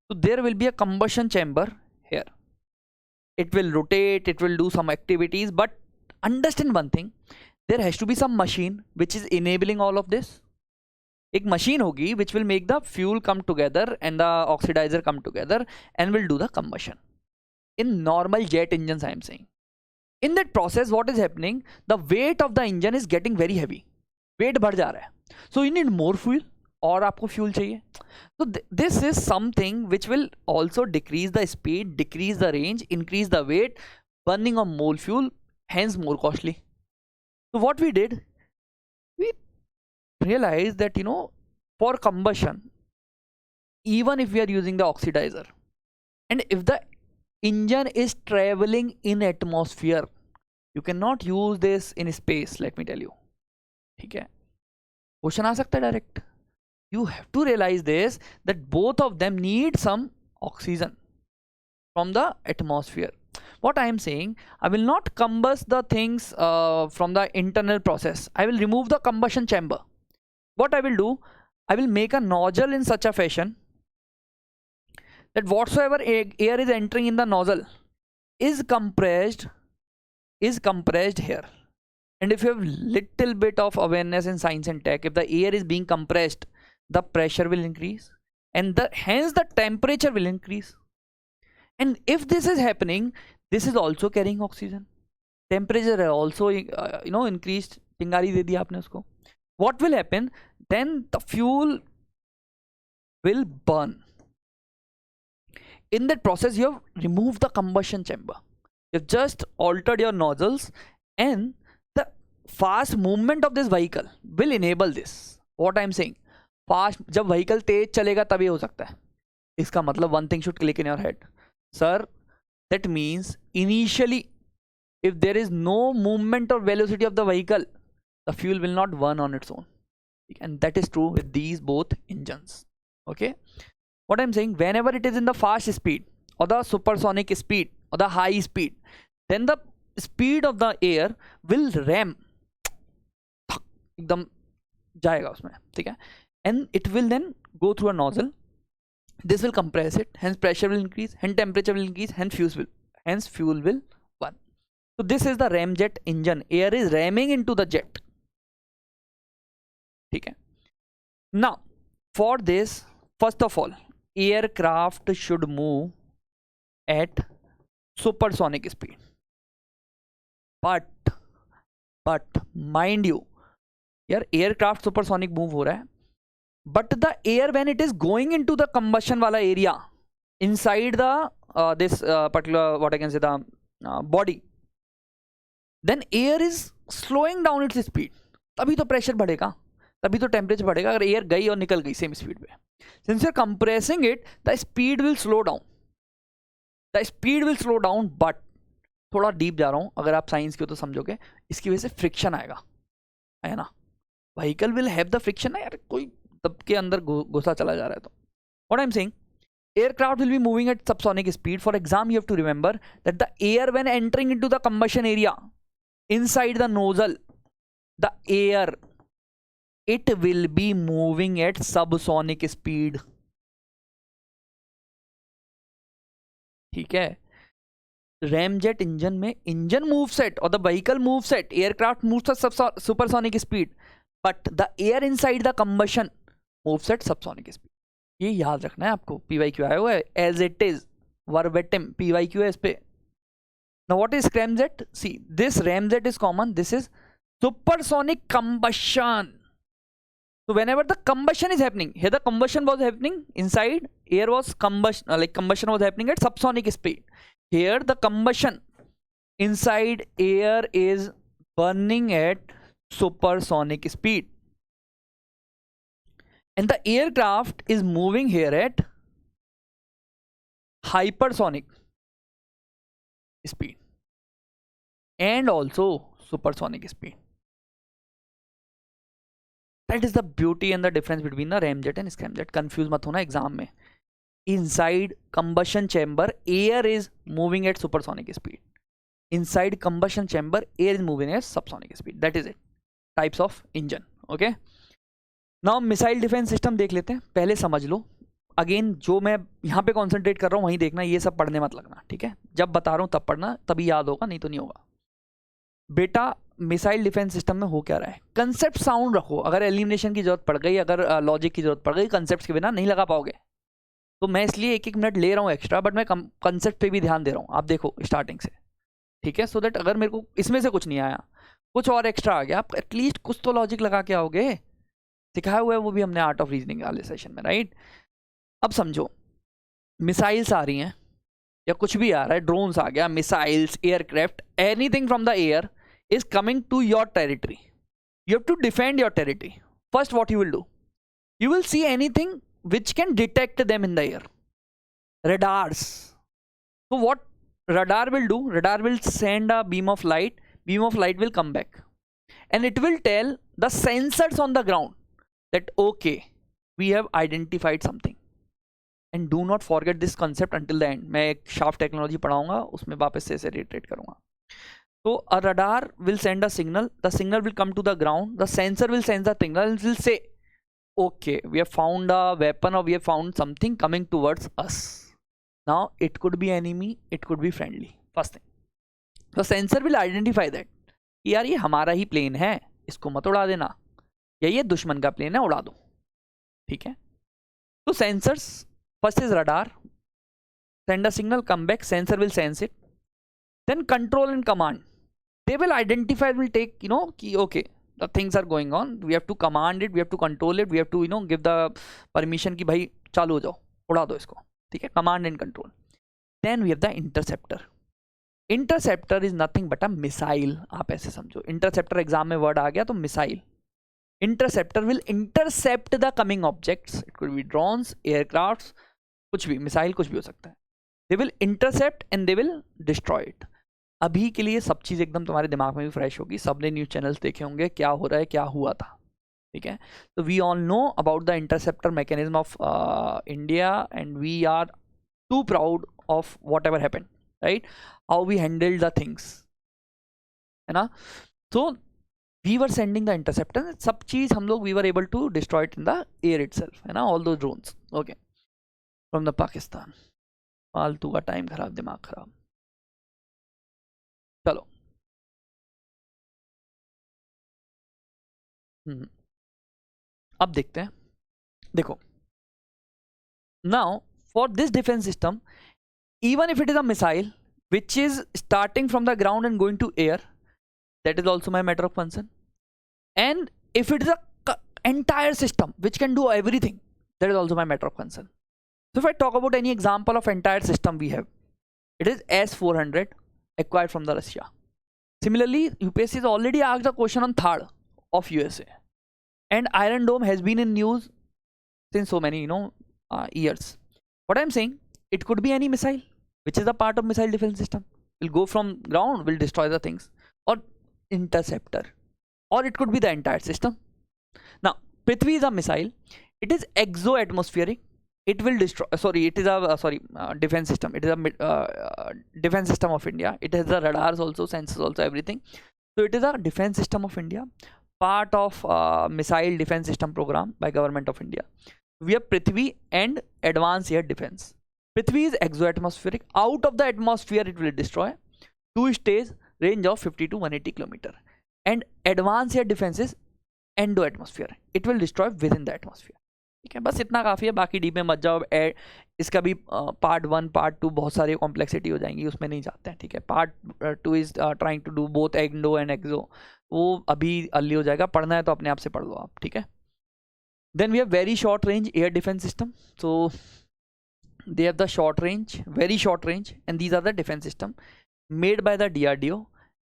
so there will be a combustion chamber here, it will rotate, it will do some activities, but understand one thing, there has to be some machine which is enabling all of this। एक machine होगी which will make the fuel come together and the oxidizer come together and will do the combustion in normal jet engines, I am saying। in that process what is happening, the weight of the engine is getting very heavy, weight बढ़ जा रहा है, so you need more fuel, और आपको fuel चाहिए। तो this is something which will also decrease the speed, decrease the range, increase the weight, burning of more fuel, hence more costly। So what we did, we realized that, you know, for combustion, even if we are using the oxidizer, and if the engine is traveling in atmosphere, you cannot use this in space, let me tell you, ठीक है। Question आ सकता है direct. You have to realize this, that both of them need some oxygen from the atmosphere। What I am saying, I will not combust the things from the internal process, I will remove the combustion chamber। What I will do, I will make a nozzle in such a fashion that whatsoever air is entering in the nozzle is compressed is compressed here. And if you have little bit of awareness in science and tech, if the air is being compressed, the pressure will increase, and hence the temperature will increase. And if this is happening, this is also carrying oxygen. Temperature also increased. चिंगारी दे दी आपने उसको. What will happen? Then the fuel will burn. In that process, you have removed the combustion chamber. You've just altered your nozzles, and the fast movement of this vehicle will enable this. What I'm saying, fast, जब vehicle तेज चलेगा तभी हो सकता है. इसका मतलब one thing should click in your head, sir. That means initially, if there is no movement or velocity of the vehicle, the fuel will not burn on its own. And that is true with these both engines. Okay, what I'm saying, whenever it is in the fast speed or the supersonic speed or the high speed, then the speed of the air will ram एकदम जाएगा उसमें, ठीक है, and it will then go through a nozzle. This will compress it, hence pressure will increase, hence temperature will increase, hence fuel will burn. So this is the ramjet engine. Air is ramming into the jet. ठीक है. Now for this, first of all, aircraft should move at supersonic speed. But mind you, यार aircraft supersonic move हो रहा है, but the air when it is going into the combustion वाला area inside the this particular, what I can say, the body, then air is slowing down its speed. तभी तो pressure बढ़ेगा, तभी तो temperature बढ़ेगा. अगर air गई और निकल गई same speed पे, since you're compressing it, the speed will slow down. The speed will slow down, but थोड़ा डीप जा रहा हूँ, अगर आप साइंस की हो तो समझोगे, इसकी वजह से फ्रिक्शन आएगा, है ना. Vehicle will have the friction ना यार, कोई तब के अंदर घुसा चला जा रहा है. तो what I am saying, aircraft will be moving at subsonic speed. For exam, you have to remember that the air when entering into the combustion area inside the nozzle, the air, it will be moving at subsonic speed. ठीक है. ramjet engine में engine moves at or the vehicle moves at, aircraft moves at supersonic speed, but the air inside the combustion moves at subsonic speed. ये याद रखना है आपको. PYQ आया हुआ है as it is verbatim, PYQ है इस पे. Now what is ramjet? See, this ramjet is common. This is supersonic combustion. So whenever the combustion is happening, here the combustion was happening inside, air was combustion was happening at subsonic speed. Here the combustion inside air is burning at supersonic speed, and the aircraft is moving here at hypersonic speed and also supersonic speed. That is the beauty and the difference between the ramjet and scramjet. Confuse मत होना exam में. Inside combustion chamber, air is moving at supersonic speed. Inside combustion chamber, air is moving at subsonic speed. That is it. Types of engine. Okay. Now missile defense system देख लेते हैं. पहले समझ लो. Again जो मैं यहाँ पे कॉन्सेंट्रेट कर रहा हूँ वहीं देखना, ये सब पढ़ने मत लगना, ठीक है. जब बता रहा हूँ तब पढ़ना, तभी याद होगा, नहीं तो नहीं होगा. बेटा मिसाइल डिफेंस सिस्टम में हो क्या रहा है, कंसेप्ट साउंड रखो. अगर एलिमिनेशन की जरूरत पड़ गई, अगर लॉजिक की जरूरत पड़ गई, कंसेप्ट के बिना नहीं लगा पाओगे. तो मैं इसलिए एक एक मिनट ले रहा हूँ एक्स्ट्रा, बट मैं कंसेप्ट पे भी ध्यान दे रहा हूँ. आप देखो स्टार्टिंग से, ठीक है, सो दैट अगर मेरे को इसमें से कुछ नहीं आया, कुछ और एक्स्ट्रा आ गया, आप एटलीस्ट कुछ तो लॉजिक लगा के आओगे. सिखाया हुआ है वो भी हमने आर्ट ऑफ रीजनिंग वाले सेशन में, राइट. अब समझो, मिसाइल्स आ रही हैं या कुछ भी आ रहा है, ड्रोन्स आ गया, missiles, aircraft, anything from the air is coming to your territory. You have to defend your territory. First, what you will do, you will see anything which can detect them in the air. Radars. So what radar will do, radar will send a beam of light. Beam of light will come back and it will tell the sensors on the ground that okay, we have identified something. And do not forget this concept until the end. मैं एक shaft technology पढ़ाऊंगा, उसमें वापस से reiterate करूंगा. So a radar will send a signal, the signal will come to the ground, the sensor will sense the signal and will say, okay, we have found a weapon or we have found something coming towards us. Now it could be enemy, it could be friendly. First thing. तो sensor will identify that कि यार ये हमारा ही plane है, इसको मत उड़ा देना, या ये दुश्मन का प्लेन है, उड़ा दो, ठीक है। तो sensors, first is radar, send a signal, come back, sensor will sense it, then control and command, they will identify, will take, you know, ki okay, the things are going on, we have to command it, we have to control it, we have to, you know, give the permission ki bhai chalu ho jao, उड़ा दो इसको, ठीक है, command and control. Then we have the interceptor. Interceptor is nothing but a missile, आप ऐसे समझो, interceptor exam में word आ गया तो missile. Interceptor will intercept the coming objects, it could be drones, aircrafts, कुछ भी, मिसाइल कुछ भी हो सकता है. They will intercept and they will destroy it. अभी के लिए सब चीज़ एकदम तुम्हारे दिमाग में भी फ्रेश होगी, सबने न्यूज़ चैनल्स देखे होंगे, क्या हो रहा है, क्या हुआ था, ठीक है. तो we all know about the interceptor mechanism of India and we are too proud of whatever happen, right, how we handled the things, है ना. तो we were sending the interceptor, सब चीज़ हम लोग we were able to destroy it in the air itself, है ना, all those drones, okay, from the Pakistan. फालतू का टाइम खराब, दिमाग खराब. चलो, अब देखते हैं. देखो, now for this defence system, even if it is a missile which is starting from the ground and going to air, that is also my matter of concern. And if it is a entire system which can do everything, that is also my matter of concern. So if I talk about any example of entire system we have, it is S-400 acquired from the Russia. Similarly, UPSC has already asked a question on THAAD of USA, and Iron Dome has been in news since so many, you know, years. What I'm saying, it could be any missile which is a part of missile defense system, will go from ground, will destroy the things, or interceptor, or it could be the entire system. Now, Prithvi is a missile, it is exo-atmospheric, it will destroy, sorry, it is a defense system, it is a defense system of India, it has the radars also, sensors also, everything. So it is a defense system of India, part of missile defense system program by government of India. We have Prithvi and advanced air defense. Prithvi is exo-atmospheric, out of the atmosphere it will destroy, 2 stage, range of 50 to 180 km. And advanced air defense is endo-atmosphere, it will destroy within the atmosphere. ठीक है, बस इतना काफ़ी है, बाकी deep में मत जाओ. इसका भी पार्ट 1 पार्ट 2 बहुत सारी कॉम्प्लेक्सिटी हो जाएंगी, उसमें नहीं जाते हैं, ठीक है. Part 2 is trying to do both endo and exo, वो अभी अर्ली हो जाएगा, पढ़ना है तो अपने आप से पढ़ लो आप, ठीक है. Then we have very short range air defence system. So they have the short range, very short range, and these are the defense system made by the DRDO,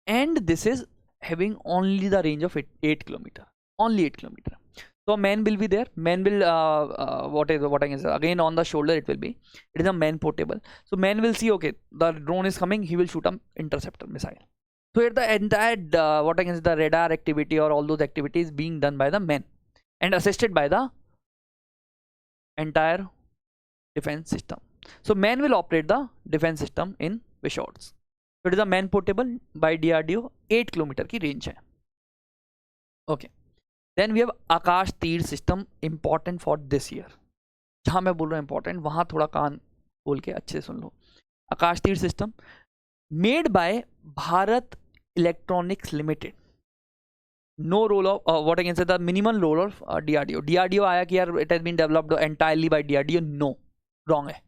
and this is having only the range of 8 km, only 8 km. So man will be there, man will what I can say, again on the shoulder it will be, it is a man portable. So man will see, okay, the drone is coming, he will shoot an interceptor missile. So here the entire what I can say, the radar activity or all those activities being done by the man and assisted by the entire defense system. So man will operate the defense system in Vishorts. So it is a man portable by DRDO, 8 km की range है. Okay. Then we have Akash Tir system, important for this year. जहाँ मैं बोल रहा हूँ important, वहाँ थोड़ा कान खोल के अच्छे से सुन लो. Akash Tir system made by Bharat Electronics Limited. No role of what I can say, the minimum role of DRDO. DRDO आया कि यार it has been developed entirely by DRDO. No, wrong है,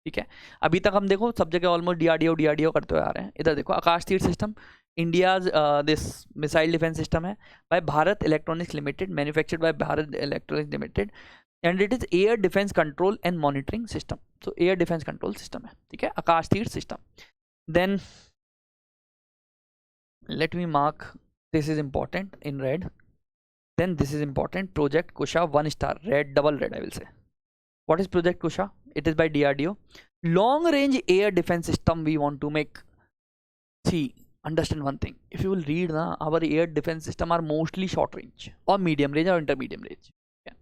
ठीक है. अभी तक हम देखो सब जगह ऑलमोस्ट DRDO करते हुए आ रहे हैं. इधर देखो, Akashteer system India's this missile defence system है by Bharat electronics limited, manufactured by Bharat electronics limited, and it is air defence control and monitoring system. तो एयर डिफेंस कंट्रोल सिस्टम है, ठीक है, Akashteer system. Then let me mark, this is important in red, then this is important, Project Kusha, 1 star, red, double red I will say. What is Project Kusha? It is by DRDO, long range air defense system we want to make. See, understand one thing, if you will read na, our air defense system are mostly short range or medium range or intermediate range. Okay.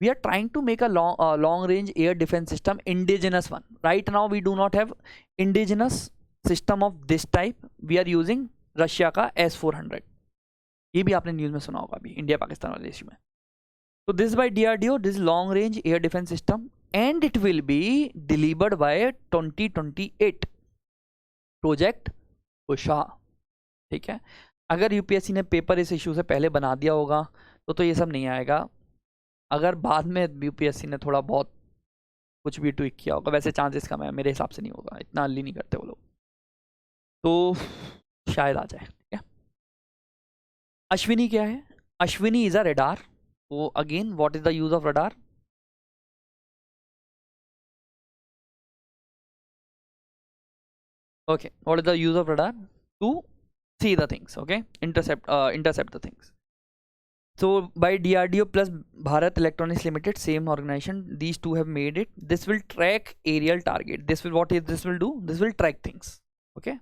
We are trying to make a long range air defense system, indigenous one. Right now we do not have indigenous system of this type, we are using Russia का S-400. ये भी आपने news में सुना होगा अभी India Pakistan वाले issue में. तो this by DRDO, this long range air defence system, and it will be delivered by 2028. Project Kusha, ठीक है। अगर यूपीएससी ने पेपर इस इशू से पहले बना दिया होगा तो ये सब नहीं आएगा। अगर बाद में यूपीएससी ने थोड़ा बहुत कुछ भी ट्विक किया होगा, वैसे चांसेस कम है, मेरे हिसाब से नहीं होगा, इतना अर्ली नहीं करते वो लोग, तो शायद आ जाए, ठीक है। अश्विनी क्या है? Ashwini is a radar. तो again what is the use of radar? okay, what is the use of radar? To see the things, okay, intercept the things. So by DRDO plus Bharat Electronics Limited, same organization, these two have made it. This will track aerial target. This will, what is this will do? This will track things, okay,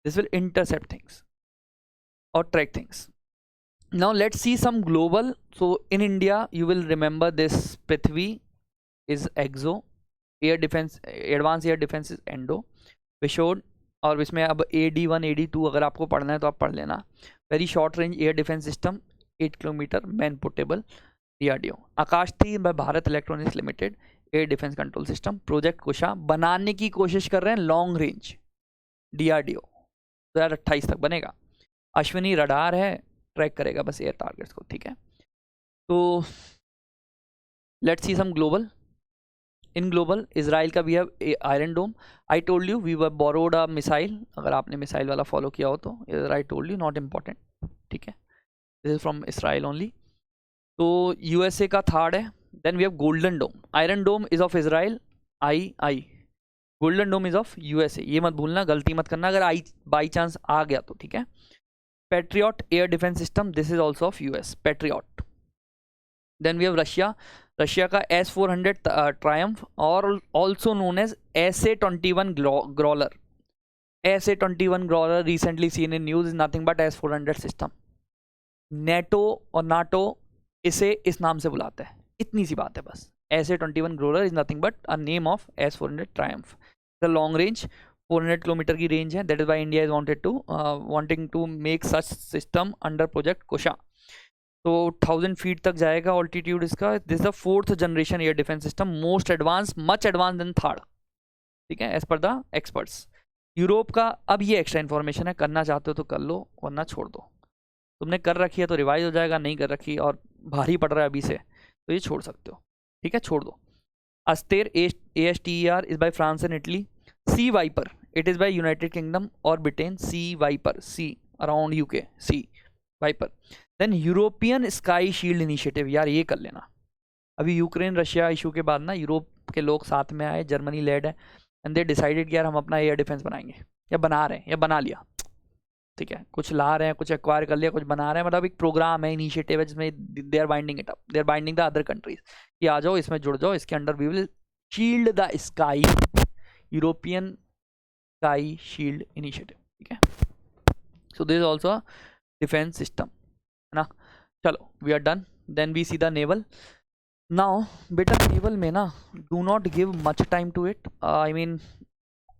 this will intercept things or track things. Now let's see some global. So in India you will remember this Prithvi is EXO, air defense, advanced air defense is ENDO, Vishod, और इसमें अब AD1 AD2 अगर आपको पढ़ना है तो आप पढ़ लेना। Very short range air defence system 8 kilometre man portable DRDO। Akash थी by Bharat electronics limited, air defence control system. Project Kusha बनाने की कोशिश कर रहे हैं लॉन्ग रेंज DRDO 2028 तक बनेगा। अश्विनी रडार है, ट्रैक करेगा बस एयर टारगेट्स को, ठीक है। तो let's see some global. In global Israel का भी है Iron Dome. I told you we were borrowed a missile, अगर आपने मिसाइल वाला फॉलो किया हो तो I told you, not important, ठीक है। This is from Israel only. तो USA का थर्ड है। Then we have Golden Dome. Iron Dome is of Israel, I Golden Dome is of USA, ये मत भूलना, गलती मत करना अगर आई बाई चांस आ गया तो, ठीक है। Patriot air defence system, this is also of US, Patriot. Then we have Russia. Russia का S-400 ट्रायम्फ और also known as SA-21 Growler. SA-21 Growler recently seen in news is nothing but S-400 system. NATO और NATO इसे इस नाम से बुलाते हैं, इतनी सी बात है बस। SA-21 Growler is nothing but a name of S-400 Triumf. The long range 400 kilometre की रेंज है, that is why India is wanting to make such system under project Kusha. तो 1000 फीट तक जाएगा ऑल्टीट्यूड इसका। This the 4th generation air defence system, most advance, much advance than third, ठीक है, as per the experts. Europe का, अब ये extra information है, करना चाहते हो तो कर लो वरना छोड़ दो। तुमने कर रखी है तो रिवाइज हो जाएगा, नहीं कर रखी और भारी पड़ रहा है अभी से तो ये छोड़ सकते हो, ठीक है, छोड़ दो। Aster ASTER is by France and Italy. Sea viper it is by United Kingdom और Britain. Sea viper, sea around UK, sea viper. Then European sky shield initiative, यार ये कर लेना। अभी यूक्रेन रशिया इशू के बाद ना यूरोप के लोग साथ में आए, जर्मनी लेड है, एंड दे डिसाइडेड कि यार हम अपना एयर डिफेंस बनाएंगे, या बना रहे हैं या बना लिया, ठीक है, कुछ ला रहे हैं, कुछ एक्वायर कर लिया, कुछ बना रहे हैं, मतलब एक प्रोग्राम है, इनिशिएटिव है जिसमें they are binding it up, they are binding the other countries कि आ जाओ इसमें जुड़ जाओ, इसके under we will shield the sky, European sky shield initiative, ठीक है। So this is also defence system, है ना। चलो we are done. Then we see the naval. Now बेटा नेवल में ना do not give much time to it, I mean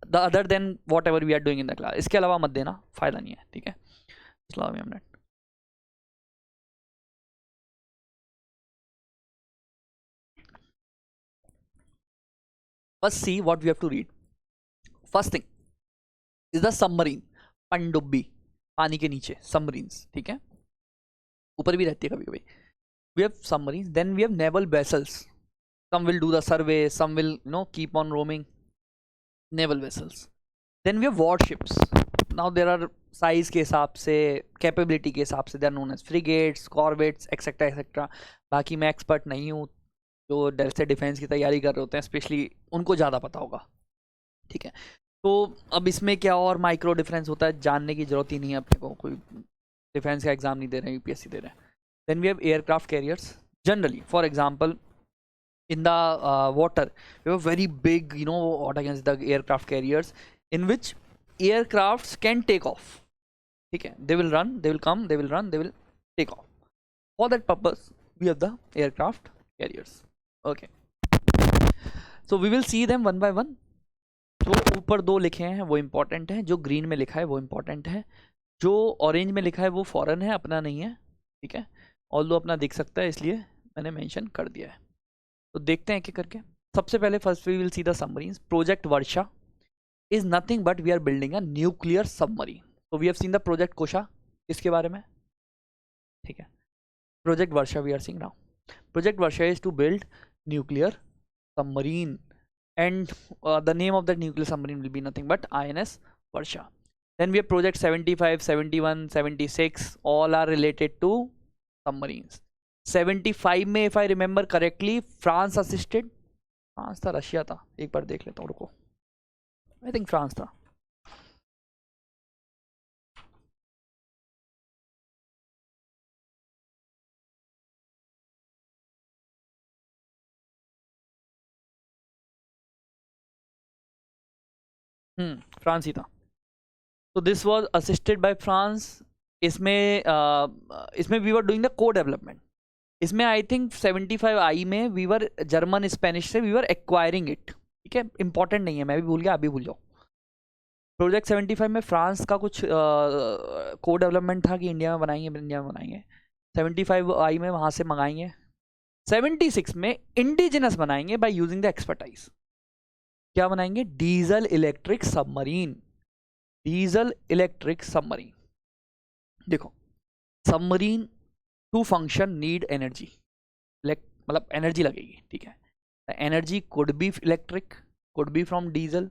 the other then what ever we are doing in the class, इसके अलावा मत देना, फायदा नहीं है, ठीक है। First see what we have to read. First thing is the submarine, पनडुब्बी, पानी के नीचे सबमरीन्स, ठीक है, ऊपर भी रहती है कभी कभी। We have submarines, then we have naval vessels. Some will do the survey, some will keep on roaming. Naval vessels. Then we have warships. Now there are size के हिसाब से, कैपेबिलिटी के हिसाब से, they are known as frigates, corvettes, etc etc. बाकी मैं expert नहीं हूँ, जो डर से डिफेंस की तैयारी कर रहे होते हैं स्पेशली उनको ज़्यादा पता होगा, ठीक है। तो अब इसमें क्या और माइक्रो डिफरेंस होता है जानने की जरूरत ही नहीं है अपने को, कोई डिफेंस का एग्जाम नहीं दे रहे हैं, UPSC दे रहे हैं। Then we have aircraft carriers. Generally for example in the water we have very big what against the aircraft carriers in which aircrafts can take off, okay, they will run, they will come, they will run, they will take off. For that purpose we have the aircraft carriers, okay, so we will see them one by one. जो ऊपर दो लिखे हैं वो important है, जो green में लिखा है वो इम्पोर्टेंट है, जो ऑरेंज में लिखा है वो फॉरेन है, अपना नहीं है, ठीक है, ऑल्दो अपना दिख सकता है इसलिए मैंने मेंशन कर दिया है। तो देखते हैं एक एक करके। सबसे पहले first we will see the submarines. Project Varsha is nothing but we are building a nuclear submarine. तो we have seen the project Kusha, इसके बारे में, ठीक है. Project Varsha we are seeing now. Project Varsha is to build nuclear submarine, and the name of that nuclear submarine will be nothing but INS Varsha. Then we have project 75, 71, 76, all are related to submarines. 75 में if I remember correctly France assisted, France था Russia था, एक बार देख लेता हूँ, रुको, I think France था. France ही था. तो this was assisted by France. इसमें वी वर डूइंग द को डेवलपमेंट. इसमें आई थिंक 75 आई में वी वर जर्मन स्पेनिश से वी वर एक्वायरिंग इट, ठीक है. इंपॉर्टेंट नहीं है, मैं भी भूल गया, आप भी भूल जाओ. प्रोजेक्ट 75 में फ्रांस का कुछ को डेवलपमेंट था कि इंडिया में बनाएंगे. 75 आई में वहाँ से मंगाएंगे. 76 में इंडिजिनस बनाएंगे बाय यूजिंग द एक्सपर्टाइज. क्या बनाएंगे? Diesel electric submarine. Diesel electric submarine. देखो, submarine to function need energy, मतलब एनर्जी लगेगी, ठीक है. Energy could be electric, could be from diesel,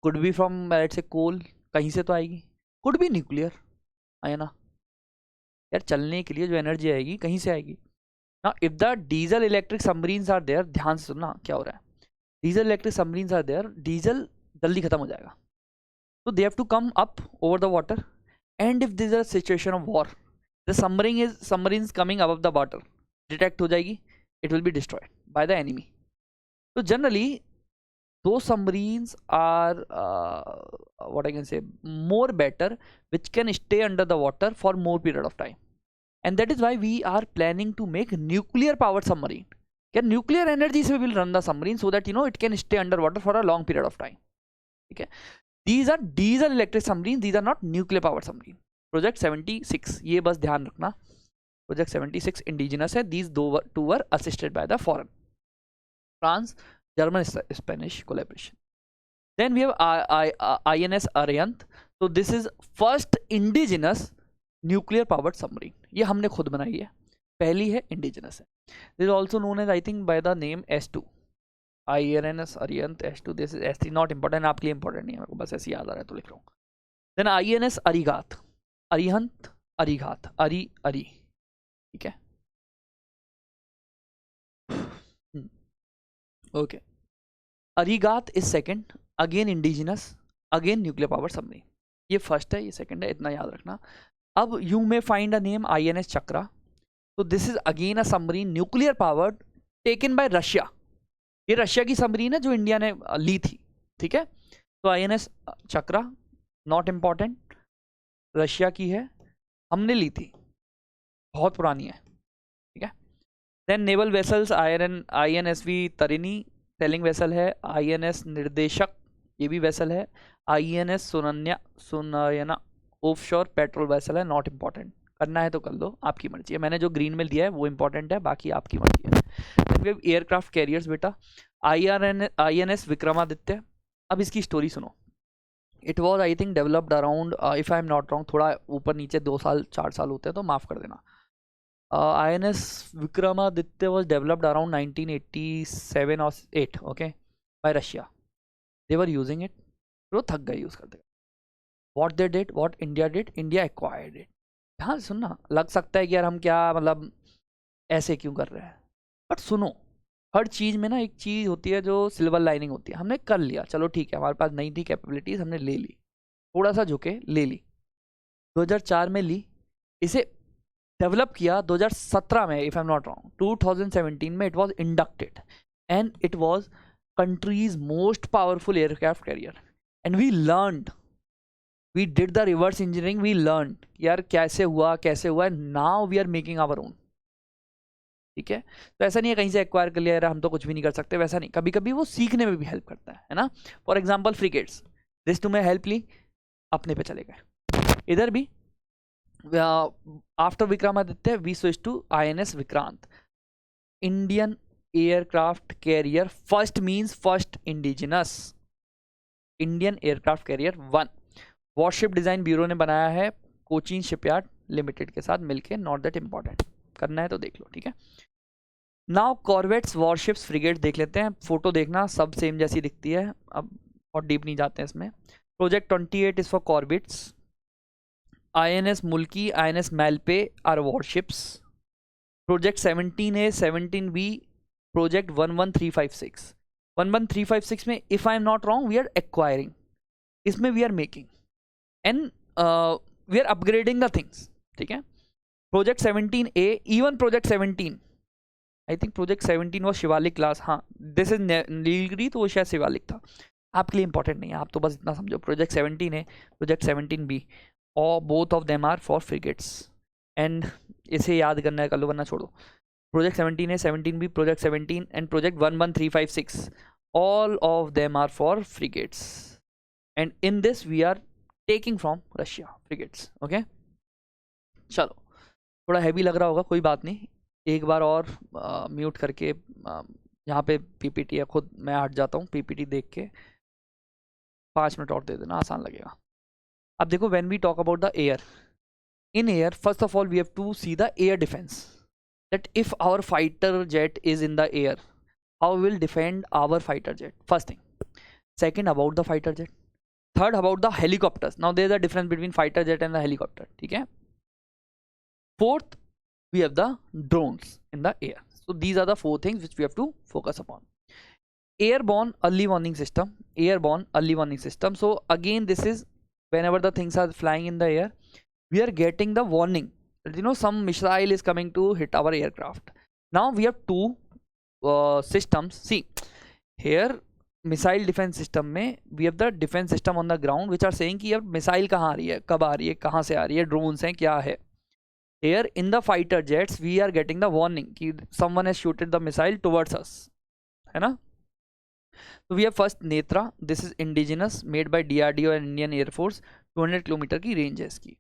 could be from let's say coal, कहीं से तो आएगी, कुड बी न्यूक्लियर, है ना यार. चलने के लिए जो एनर्जी आएगी कहीं से आएगी ना. If the diesel electric submarines are there, ध्यान से सुनना क्या हो रहा है. Diesel electric submarines are there, diesel जल्दी खत्म हो जाएगा, तो they have to come up over the water. And if this is a situation of war, the submarines coming above the water detect हो जाएगी, it will be destroyed by the enemy. तो generally those submarines are what I can say, more better, which can stay under the water for more period of time. And that is why we are planning to make nuclear powered submarine. Can nuclear energy se we will run the submarine so that it can stay underwater for a long period of time. Okay, these are diesel electric submarines, these are not nuclear powered submarine. Project 76, ये बस ध्यान रखना. Project 76 indigenous है. These two were assisted by the foreign, France, German, Spanish collaboration. Then we have INS Ariant. So this is first indigenous nuclear powered submarine. ये हमने खुद बनाई है, पहली है, indigenous है. This is also known as I think by the name S2. INS Ariant S2. This is S3 not important, आपके लिए important नहीं है, मेरे को बस ऐसे याद आ रहा है तो लिख रहा हूँ. Then INS Arigat, Arihant, Arigat, अरी, ठीक है. Okay. Arigat is second, again indigenous, again nuclear powered submarine. ये फर्स्ट है, ये सेकंड है, इतना याद रखना. अब you may find a name INS चक्रा. तो this is again a submarine nuclear powered taken by Russia. ये रशिया की सबमरीन है जो इंडिया ने ली थी, ठीक है. तो INS chakra not important, Russia की है, हमने ली थी, बहुत पुरानी है, ठीक है. Then naval vessels INSV Tarini sailing vessel है. INS निर्देशक, ये भी वेसल है. INS Sunayna offshore patrol vessel है, नॉट इम्पॉर्टेंट. करना है तो कर लो, आपकी मर्जी है. मैंने जो ग्रीन में दिया है वो इंपॉर्टेंट है, बाकी आपकी मर्जी है. एयरक्राफ्ट कैरियर्स बेटा, INS विक्रमादित्य. अब इसकी स्टोरी सुनो. It was I think developed around, if I am not wrong, थोड़ा ऊपर नीचे 2 साल 4 साल होते हैं तो माफ़ कर देना. INS Vikramaditya was developed around 1987 or 8, okay, by Russia. They were using it. वो थक गए यूज़ करते. What they did, what India did, India acquired it. हाँ सुनना, लग सकता है कि यार हम क्या मतलब ऐसे क्यों कर रहे हैं, बट सुनो, हर चीज़ में ना एक चीज़ होती है जो सिल्वर लाइनिंग होती है. हमने कर लिया, चलो ठीक है, हमारे पास नहीं थी कैपेबिलिटीज़, हमने ले ली, थोड़ा सा झुके ले ली. 2004 में ली, इसे डेवलप किया 2017 में, if I am not wrong. 2017 में it was inducted and it was countries most powerful aircraft carrier. And we learned, we did the reverse engineering, we learn यार कैसे हुआ. Now we are making our own, ठीक है. तो ऐसा नहीं है कहीं से एक्वायर कर लिया यार हम तो कुछ भी नहीं कर सकते, वैसा नहीं. कभी कभी वो सीखने में भी हेल्प करता है ना. फॉर एग्जाम्पल फ्रिगेट्स, दिस तुम्हें हेल्प ली, अपने पे चले गए. इधर भी after Vikramaditya we switched to INS Vikrant. Indian aircraft carrier, first means first indigenous. Indian aircraft carrier 1 worship design bureau ने बनाया है कोचीन शिपयार्ड लिमिटेड के साथ मिलके, नॉट दैट इम्पॉर्टेंट, करना है तो देख लो, ठीक है। नाउ कॉर्वेट्स, वॉरशिप्स, फ्रिगेट देख लेते हैं। फोटो देखना सब सेम जैसी दिखती है, अब और डीप नहीं जाते हैं इसमें। Project 28 is for corvettes, INS Mulki, INS Malpe are warships. Project 17A, 17B, project 11356। 11356 में if I am not wrong we are acquiring, इसमें we are making and we are upgrading the things, ठीक है। Project 17A, even project 17, I think project 17 वो Shivalik class, हाँ this is Nilgiri, तो वो शायद शिवालिक था, आपके लिए इंपॉर्टेंट नहीं है, आप तो बस इतना समझो प्रोजेक्ट 17 है, प्रोजेक्ट 17B, और both of them are for frigates, and इसे याद करना है, कर लो वरना छोड़ो। प्रोजेक्ट 17 है, 17B, project 17 and project 11356, all of them are for frigates, and in this we are taking from Russia frigates, okay. चलो थोड़ा हैवी लग रहा होगा, कोई बात नहीं, एक बार और म्यूट करके यहाँ पे PPT है, खुद मैं हट जाता हूँ, PPT देख के 5 मिनट और दे देना, आसान लगेगा। अब देखो, when we talk about the air, in air first of all we have to see the air defence, that if our fighter jet is in the air, how will defend our fighter jet, first thing. Second, about the fighter jet. Third, about the helicopters, now there is a difference between fighter jet and the helicopter, ठीक है। Fourth, we have the drones in the air. So these are the 4 things which we have to focus upon. Airborne early warning system, airborne early warning system. So again, this is whenever the things are flying in the air, we are getting the warning, you know, some missile is coming to hit our aircraft. Now we have 2 systems. See here, missile defense system में we have the defense system on the ground which are saying कि यार missile कहाँ आ रही है, कब आ रही है, कहाँ से आ रही है, drones हैं, क्या है। Here in the fighter jets we are getting the warning कि someone has shooted the missile towards us, है ना। So we have first Netra, this is indigenous, made by DRDO and Indian Air Force, 200 kilometre की रेंज है इसकी,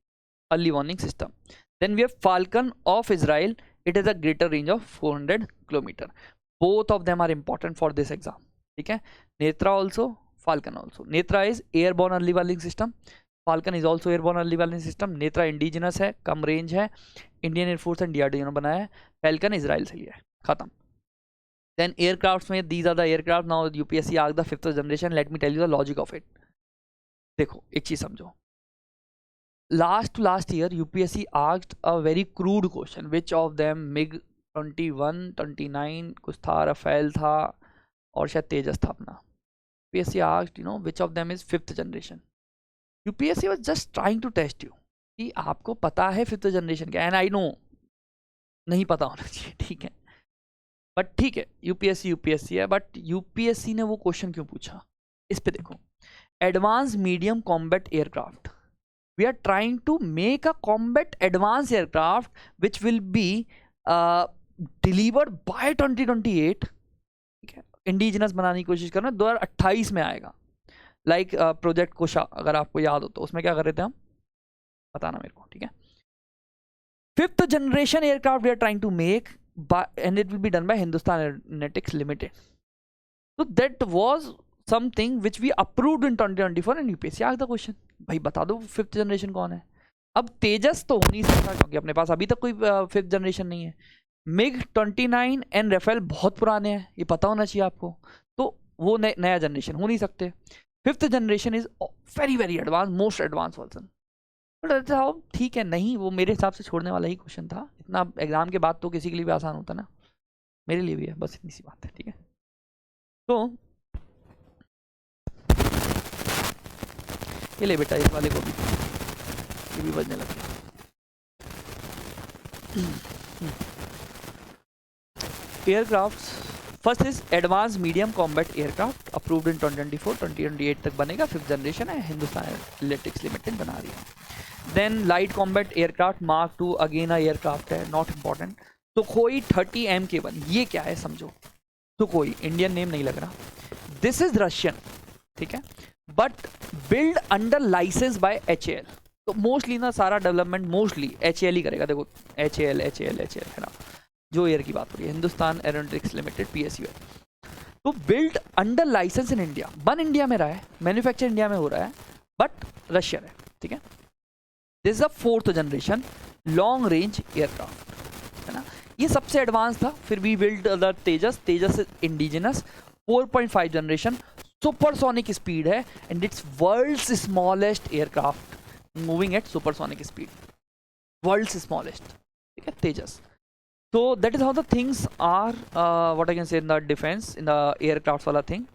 early warning system. Then we have Falcon of Israel, it has a greater range of 400 kilometer. Both of them are important for this exam, ठीक है। Netra also, Falcon also. Netra is airborne early warning system, Falcon is also airborne early warning system. Netra indigenous है, कम range है, Indian air force and DRDO ने बनाया है। Falcon Israel से लिया है, खत्म। Then aircrafts में these are the aircraft. Now UPSC asked the 5th generation. Let me tell you the logic of it. देखो एक चीज समझो, last to last year UPSC asked a very crude question, which of them MiG-21, 29 कुछ था, Rafale था और शायद तेजस था अपना। UPSC asked, you know, which of them is 5th generation. UPSC was just trying to test you कि आपको पता है 5th जनरेशन क्या, एंड आई नो नहीं पता होना चाहिए, ठीक है, बट ठीक है, यूपीएससी है, बट यूपीएससी ने वो क्वेश्चन क्यों पूछा, इस पे देखो। Advance medium combat aircraft, we are trying to make a combat advance aircraft which will be delivered by 2028, ठीक है। इंडिजिनस बनाने की कोशिश करना, 2028 में आएगा। लाइक प्रोजेक्ट कोशा, अगर आपको याद हो तो उसमें क्या कर रहे थे हम, बताना मेरे को, ठीक है। 5th generation aircraft we are trying to make and it will be done by Hindustan Aeronautics Limited. So that was something which we approved in 2024 and UPSC asked the question, भाई बता दो 5th जनरेशन कौन है। अब तेजस तो हो नहीं सकता क्योंकि अपने पास अभी तक कोई 5th जनरेशन नहीं है। MiG-29 एंड राफेल बहुत पुराने हैं, ये पता होना चाहिए आपको, तो वो नया जनरेशन हो नहीं सकते। 5th generation is very very advance, most advance version. But how, ठीक है, नहीं वो मेरे हिसाब से छोड़ने वाला ही क्वेश्चन था, इतना एग्जाम के बाद तो किसी के लिए भी आसान होता ना, मेरे लिए भी है, बस इतनी सी बात है, ठीक है। तो ये ले बेटा, इस वाले को भी, ये भी बजने लग गया। Aircraft first is advance medium combat aircraft, approved in 2024, 2028 तक बनेगा, 5th जनरेशन है, हिंदुस्तान एरोनॉटिक्स लिमिटेड बना रही है। Then light combat aircraft mark 2, again aircraft है, नॉट इम्पॉर्टेंट। सुखोई 30 MK1, ये क्या है समझो, सुखोई इंडियन नेम नहीं लग रहा, दिस इज रशियन, ठीक है, but build under licence by HAL। तो मोस्टली ना सारा डेवलपमेंट मोस्टली HAL ही करेगा, देखो HAL है ना, जो एयर की बात हो रही है, हिंदुस्तान एरोनॉटिक्स लिमिटेड PSU है। तो build under licence in India, बन इंडिया में रहा है, मैन्युफैक्चर इंडिया में हो रहा है, बट रशियन है, ठीक है. This is the 4th generation long range aircraft, है ना. ये सबसे एडवांस था. फिर we build the Tejas. Tejas is indigenous 4.5 generation, supersonic speed है and it's world's smallest aircraft moving at supersonic speed. World's smallest, ठीक है, तेजस. So that is how the things are, what I can say in the defense, in the aircraft वाला thing.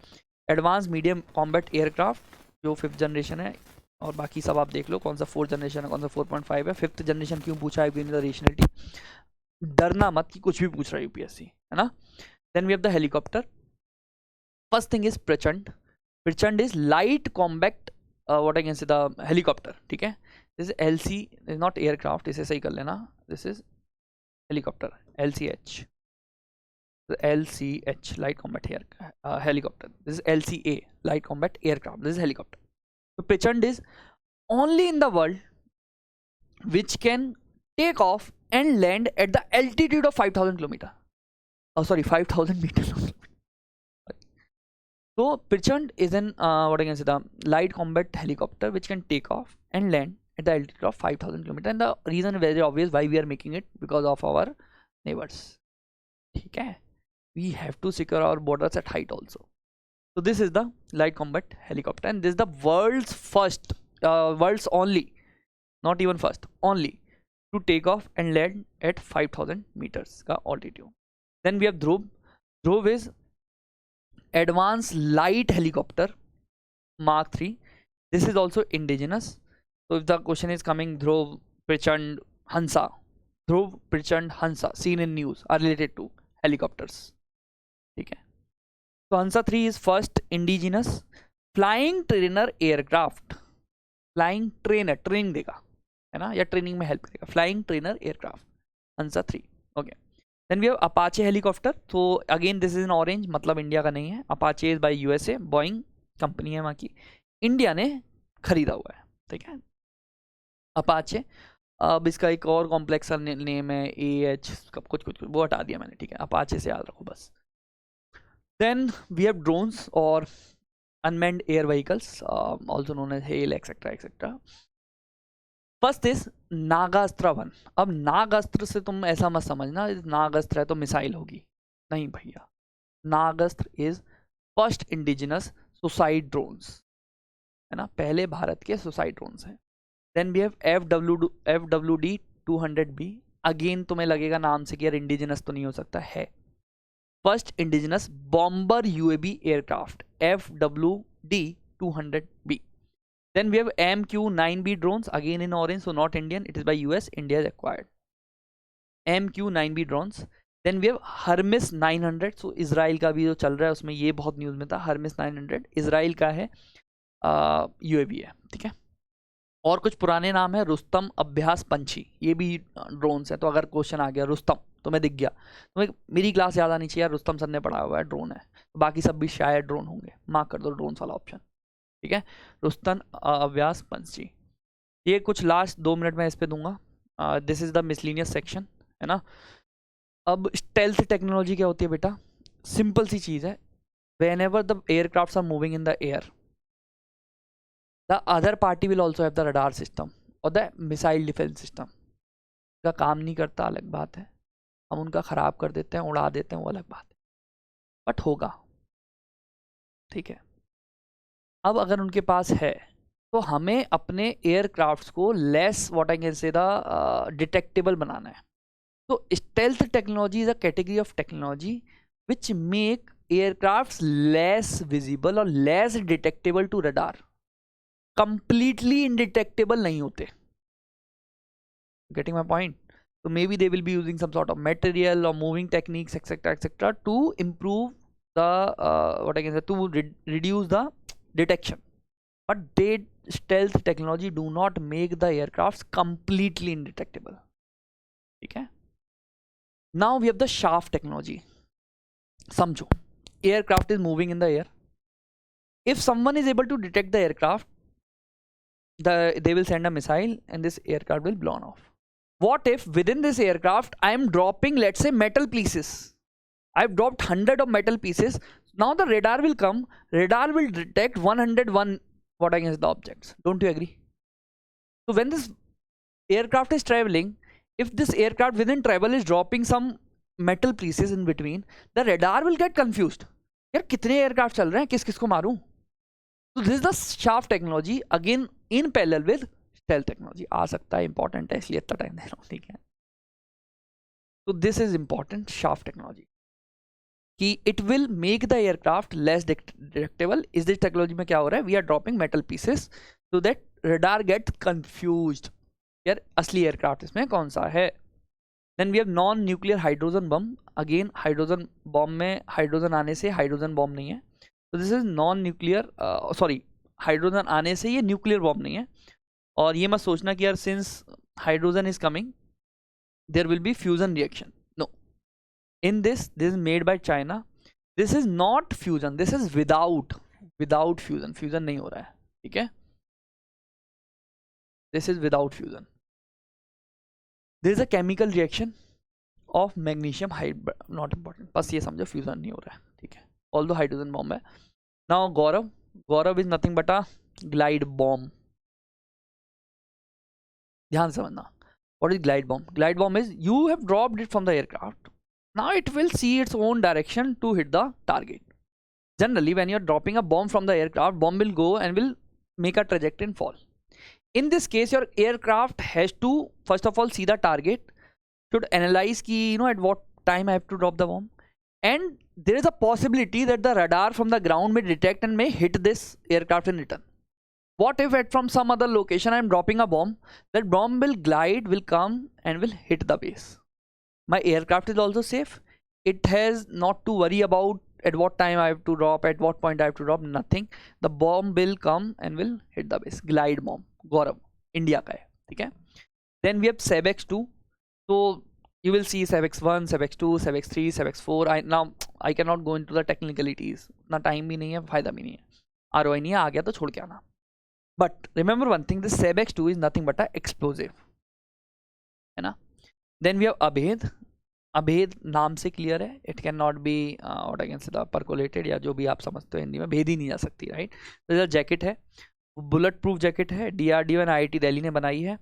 Advanced medium combat aircraft जो 5th generation है, और बाकी सब आप देख लो कौन सा 4th जनरेशन है, कौन सा 4.5 है. 5th जनरेशन क्यों पूछा है, द रेशनलिटी. डरना मत कि कुछ भी पूछ रहा है यूपीएससी, है ना. Then we have the helicopter. First thing is Prachand. Prachand is light combat, what I can say, the helicopter, ठीक है. This is LC, is not aircraft, इसे सही कर लेना. दिस इज helicopter, LCH, LCH light combat helicopter. This is LCA light combat aircraft. This is helicopter. So Prachand is only in the world which can take off and land at the altitude of 5,000 kilometer. Oh sorry, 5,000 meters. So Prachand is an what I can say, the light combat helicopter which can take off and land at the altitude of 5,000 kilometer. And the reason is very obvious why we are making it, because of our neighbors. ठीक है, we have to secure our borders at height also. So this is the light combat helicopter, and this is the world's first, world's only, not even first, only to take off and land at 5,000 meters का altitude. Then we have Dhruv. Dhruv is advanced light helicopter Mark 3. This is also indigenous. So if the question is coming, Dhruv, Prachand, Hansa, Dhruv, Prachand, Hansa seen in news are related to helicopters, ठीक है. So Hansa 3 is first indigenous flying trainer aircraft. Flying trainer, training देगा, है ना, या training में help करेगा. Flying trainer aircraft, Hansa 3. Okay. Then we have Apache helicopter. So again this is in orange, मतलब India का नहीं है. Apache is by USA, Boeing company है वहाँ की, इंडिया ने खरीदा हुआ है, ठीक है. अपाचे. अब इसका एक और कॉम्प्लेक्स नेम है AH, कुछ कुछ वो हटा दिया मैंने, ठीक है. अपाचे से याद रखो बस. देन वी हैव ड्रोन्स और unmanned air vehicles, also known as HALE, et cetera et cetera. First is Nagastra 1. अब नागास्त्र से तुम ऐसा मत समझना नागास्त्र है तो मिसाइल होगी, नहीं भैया. Nagastra is first indigenous suicide drones, है ना, पहले भारत के सुसाइड ड्रोन्स हैं. Then we have FWD 200B. Again तुम्हें लगेगा नाम से कि यार इंडिजिनस तो नहीं हो सकता है. First indigenous bomber UAV aircraft FWD 200B. Then we have MQ-9B drones, again in orange, so not Indian, it is by US, India is acquired. MQ-9B drones. Then we have Hermes 900. So Israel का भी जो चल रहा है उसमें ये बहुत news में था. Hermes 900 इसराइल का है, UAV है, ठीक है. और कुछ पुराने नाम है, रुस्तम अभ्यास पंछी, ये भी ड्रोन्स है. तो अगर क्वेश्चन आ गया रुस्तम, तुम्हें दिख गया, तुम्हें मेरी क्लास याद आनी चाहिए यार, रुस्तम सर ने पढ़ा हुआ है, ड्रोन है, तो बाकी सब भी शायद ड्रोन होंगे. मार्क कर दो ड्रोन्स वाला ऑप्शन, ठीक है. रुस्तम अभ्यास पंछी. ये कुछ लास्ट 2 मिनट में इस पे दूंगा. This is the miscellaneous section, है ना. अब स्टेल्थ टेक्नोलॉजी क्या होती है बेटा, सिंपल सी चीज़ है. Whenever the aircraft are moving in the air, the other party will also have the radar system or the missile defense system. का काम नहीं करता अलग बात है, हम उनका ख़राब कर देते हैं, उड़ा देते हैं, वो अलग बात है, बट होगा, ठीक है. अब अगर उनके पास है तो हमें अपने एयरक्राफ्ट्स को less, what I can say, the detectable बनाना है. तो stealth technology is a category of technology which make aircrafts less visible और less detectable to radar. Completely undetectable नहीं होते. Getting my point? So maybe they will be using some sort of material or moving techniques, etc., to improve the what I can say, to reduce the detection. But they stealth technology do not make the aircrafts completely indetectable. Okay. Now we have the shaft technology. समझो, aircraft is moving in the air. If someone is able to detect the aircraft, they will send a missile and this aircraft will blown off. What if within this aircraft I am dropping, let's say, metal pieces? I've dropped 100 of metal pieces. Now the radar will come. Radar will detect 101 what I can say the objects. Don't you agree? So when this aircraft is traveling, if this aircraft within travel is dropping some metal pieces in between, the radar will get confused. यार कितने aircraft चल रहे हैं, किस किस को मारूं? So this is the shaft technology again in parallel with stealth technology. आ सकता है, important है, इसलिए इतना टाइम दे रहा हूँ, ठीक है? So this is important, shaft technology. कि it will make the aircraft less detectable. इस टेक्नोलॉजी में क्या हो रहा है? We are dropping metal pieces so that radar gets confused. यार असली एयरक्राफ्ट इसमें कौन सा है? Then we have non-nuclear hydrogen bomb. Again hydrogen bomb में हाइड्रोजन आने से हाइड्रोजन बॉम्ब नहीं है. So this is non-nuclear, sorry, hydrogen आने से ये न्यूक्लियर बॉम्ब नहीं है. और ये मत सोचना कि यार since hydrogen is coming there will be fusion reaction. No. In this is made by China. This is not fusion. This is without fusion. Fusion नहीं हो रहा है, ठीक है? This is without fusion. There is a chemical reaction of magnesium hydride. Not important. बस ये समझो fusion नहीं हो रहा है, ठीक है? Although hydrogen bomb है. Now Gaurav is nothing but a glide bomb. ध्यान से समझना. What is glide bomb? Glide bomb is you have dropped it from the aircraft. Now it will see its own direction to hit the target. Generally, when you are dropping a bomb from the aircraft, bomb will go and will make a trajectory and fall. In this case, your aircraft has to first of all see the target, should analyze ki, at what time I have to drop the bomb, and there is a possibility that the radar from the ground may detect and may hit this aircraft in return. What if at from some other location I am dropping a bomb? That bomb will glide, will come and will hit the base. My aircraft is also safe. It has not to worry about at what time I have to drop, at what point I have to drop, nothing. The bomb will come and will hit the base. Glide bomb. Gaurav, India का है, ठीक है? Then we have SABEX2. So you will see SABEX1, SABEX2, SABEX3, SABEX4. Now I cannot go into the technicalities. ना time भी नहीं है, फायदा भी नहीं है. ROI नहीं है, आ गया तो छोड़ के आना. But remember one thing, this SABEX2 is nothing but a explosive, है ना? Then we have Abhed. अभेद नाम से क्लियर है. It can not be what I can say percolated, या जो भी आप समझते हो हिंदी में, भेद ही नहीं जा सकती, राइट? तो जैकेट है, बुलेट प्रूफ जैकेट है, DRDO एंड IIT दिल्ली ने बनाई है.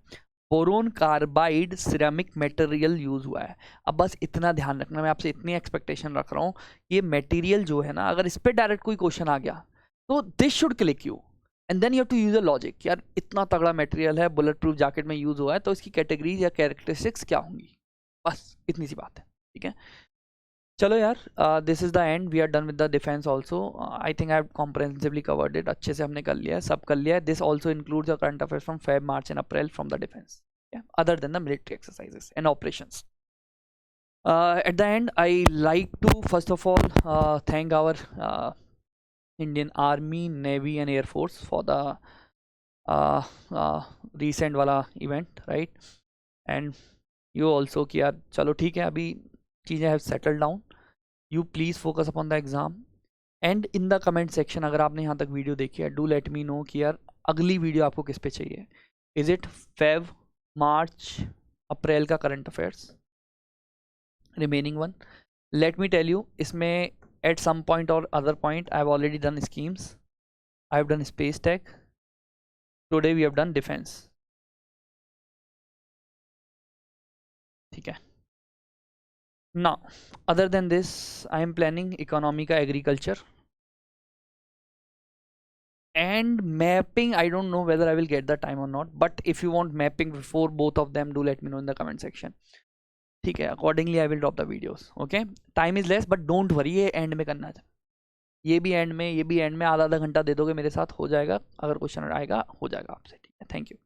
Boron carbide ceramic material use हुआ है. अब बस इतना ध्यान रखना, मैं आपसे इतनी एक्सपेक्टेशन रख रहा हूँ, ये मटेरियल जो है ना, अगर इस पर डायरेक्ट कोई क्वेश्चन आ गया तो this should click you and then you have to use a logic. यार इतना तगड़ा मटेरियल है, बुलेट प्रूफ जैकेट में यूज हुआ है, तो इसकी कैटेगरीज या कैरेक्टरिस्टिक्स क्या होंगी? बस इतनी सी बात है, ठीक है? चलो यार, this is the end. We are done with the defence also. I think I have comprehensively covered it. अच्छे से हमने कर लिया है, सब कर लिया है. This also includes the current affairs from Feb, March and April from the defense, other than the military exercises and operations. At the end, I like to first of all thank our Indian Army, Navy and Air Force for the recent वाला event, right? And you also कि यार चलो ठीक है, अभी चीज़ें have settled down. You please focus upon the exam. And in the comment section, अगर आपने यहाँ तक वीडियो देखी है, do let me know कि यार अगली वीडियो आपको किस पे चाहिए. Is it Feb, March, April का current affairs, remaining one? Let me tell you, इसमें at some point or other point I have already done schemes. I have done space tech. Today we have done defense. ठीक है. Now, other than this, I am planning economy का agriculture and mapping. I don't know whether I will get the time or not, but if you want mapping before both of them, do let me know in the comment section. ठीक है, accordingly I will drop the videos. Okay, time is less, but don't worry, ये end में करना है. ये भी and में, ये भी एंड में, आधा घंटा दे दोगे मेरे साथ, हो जाएगा. अगर क्वेश्चन आएगा हो जाएगा आपसे, ठीक है? Thank you.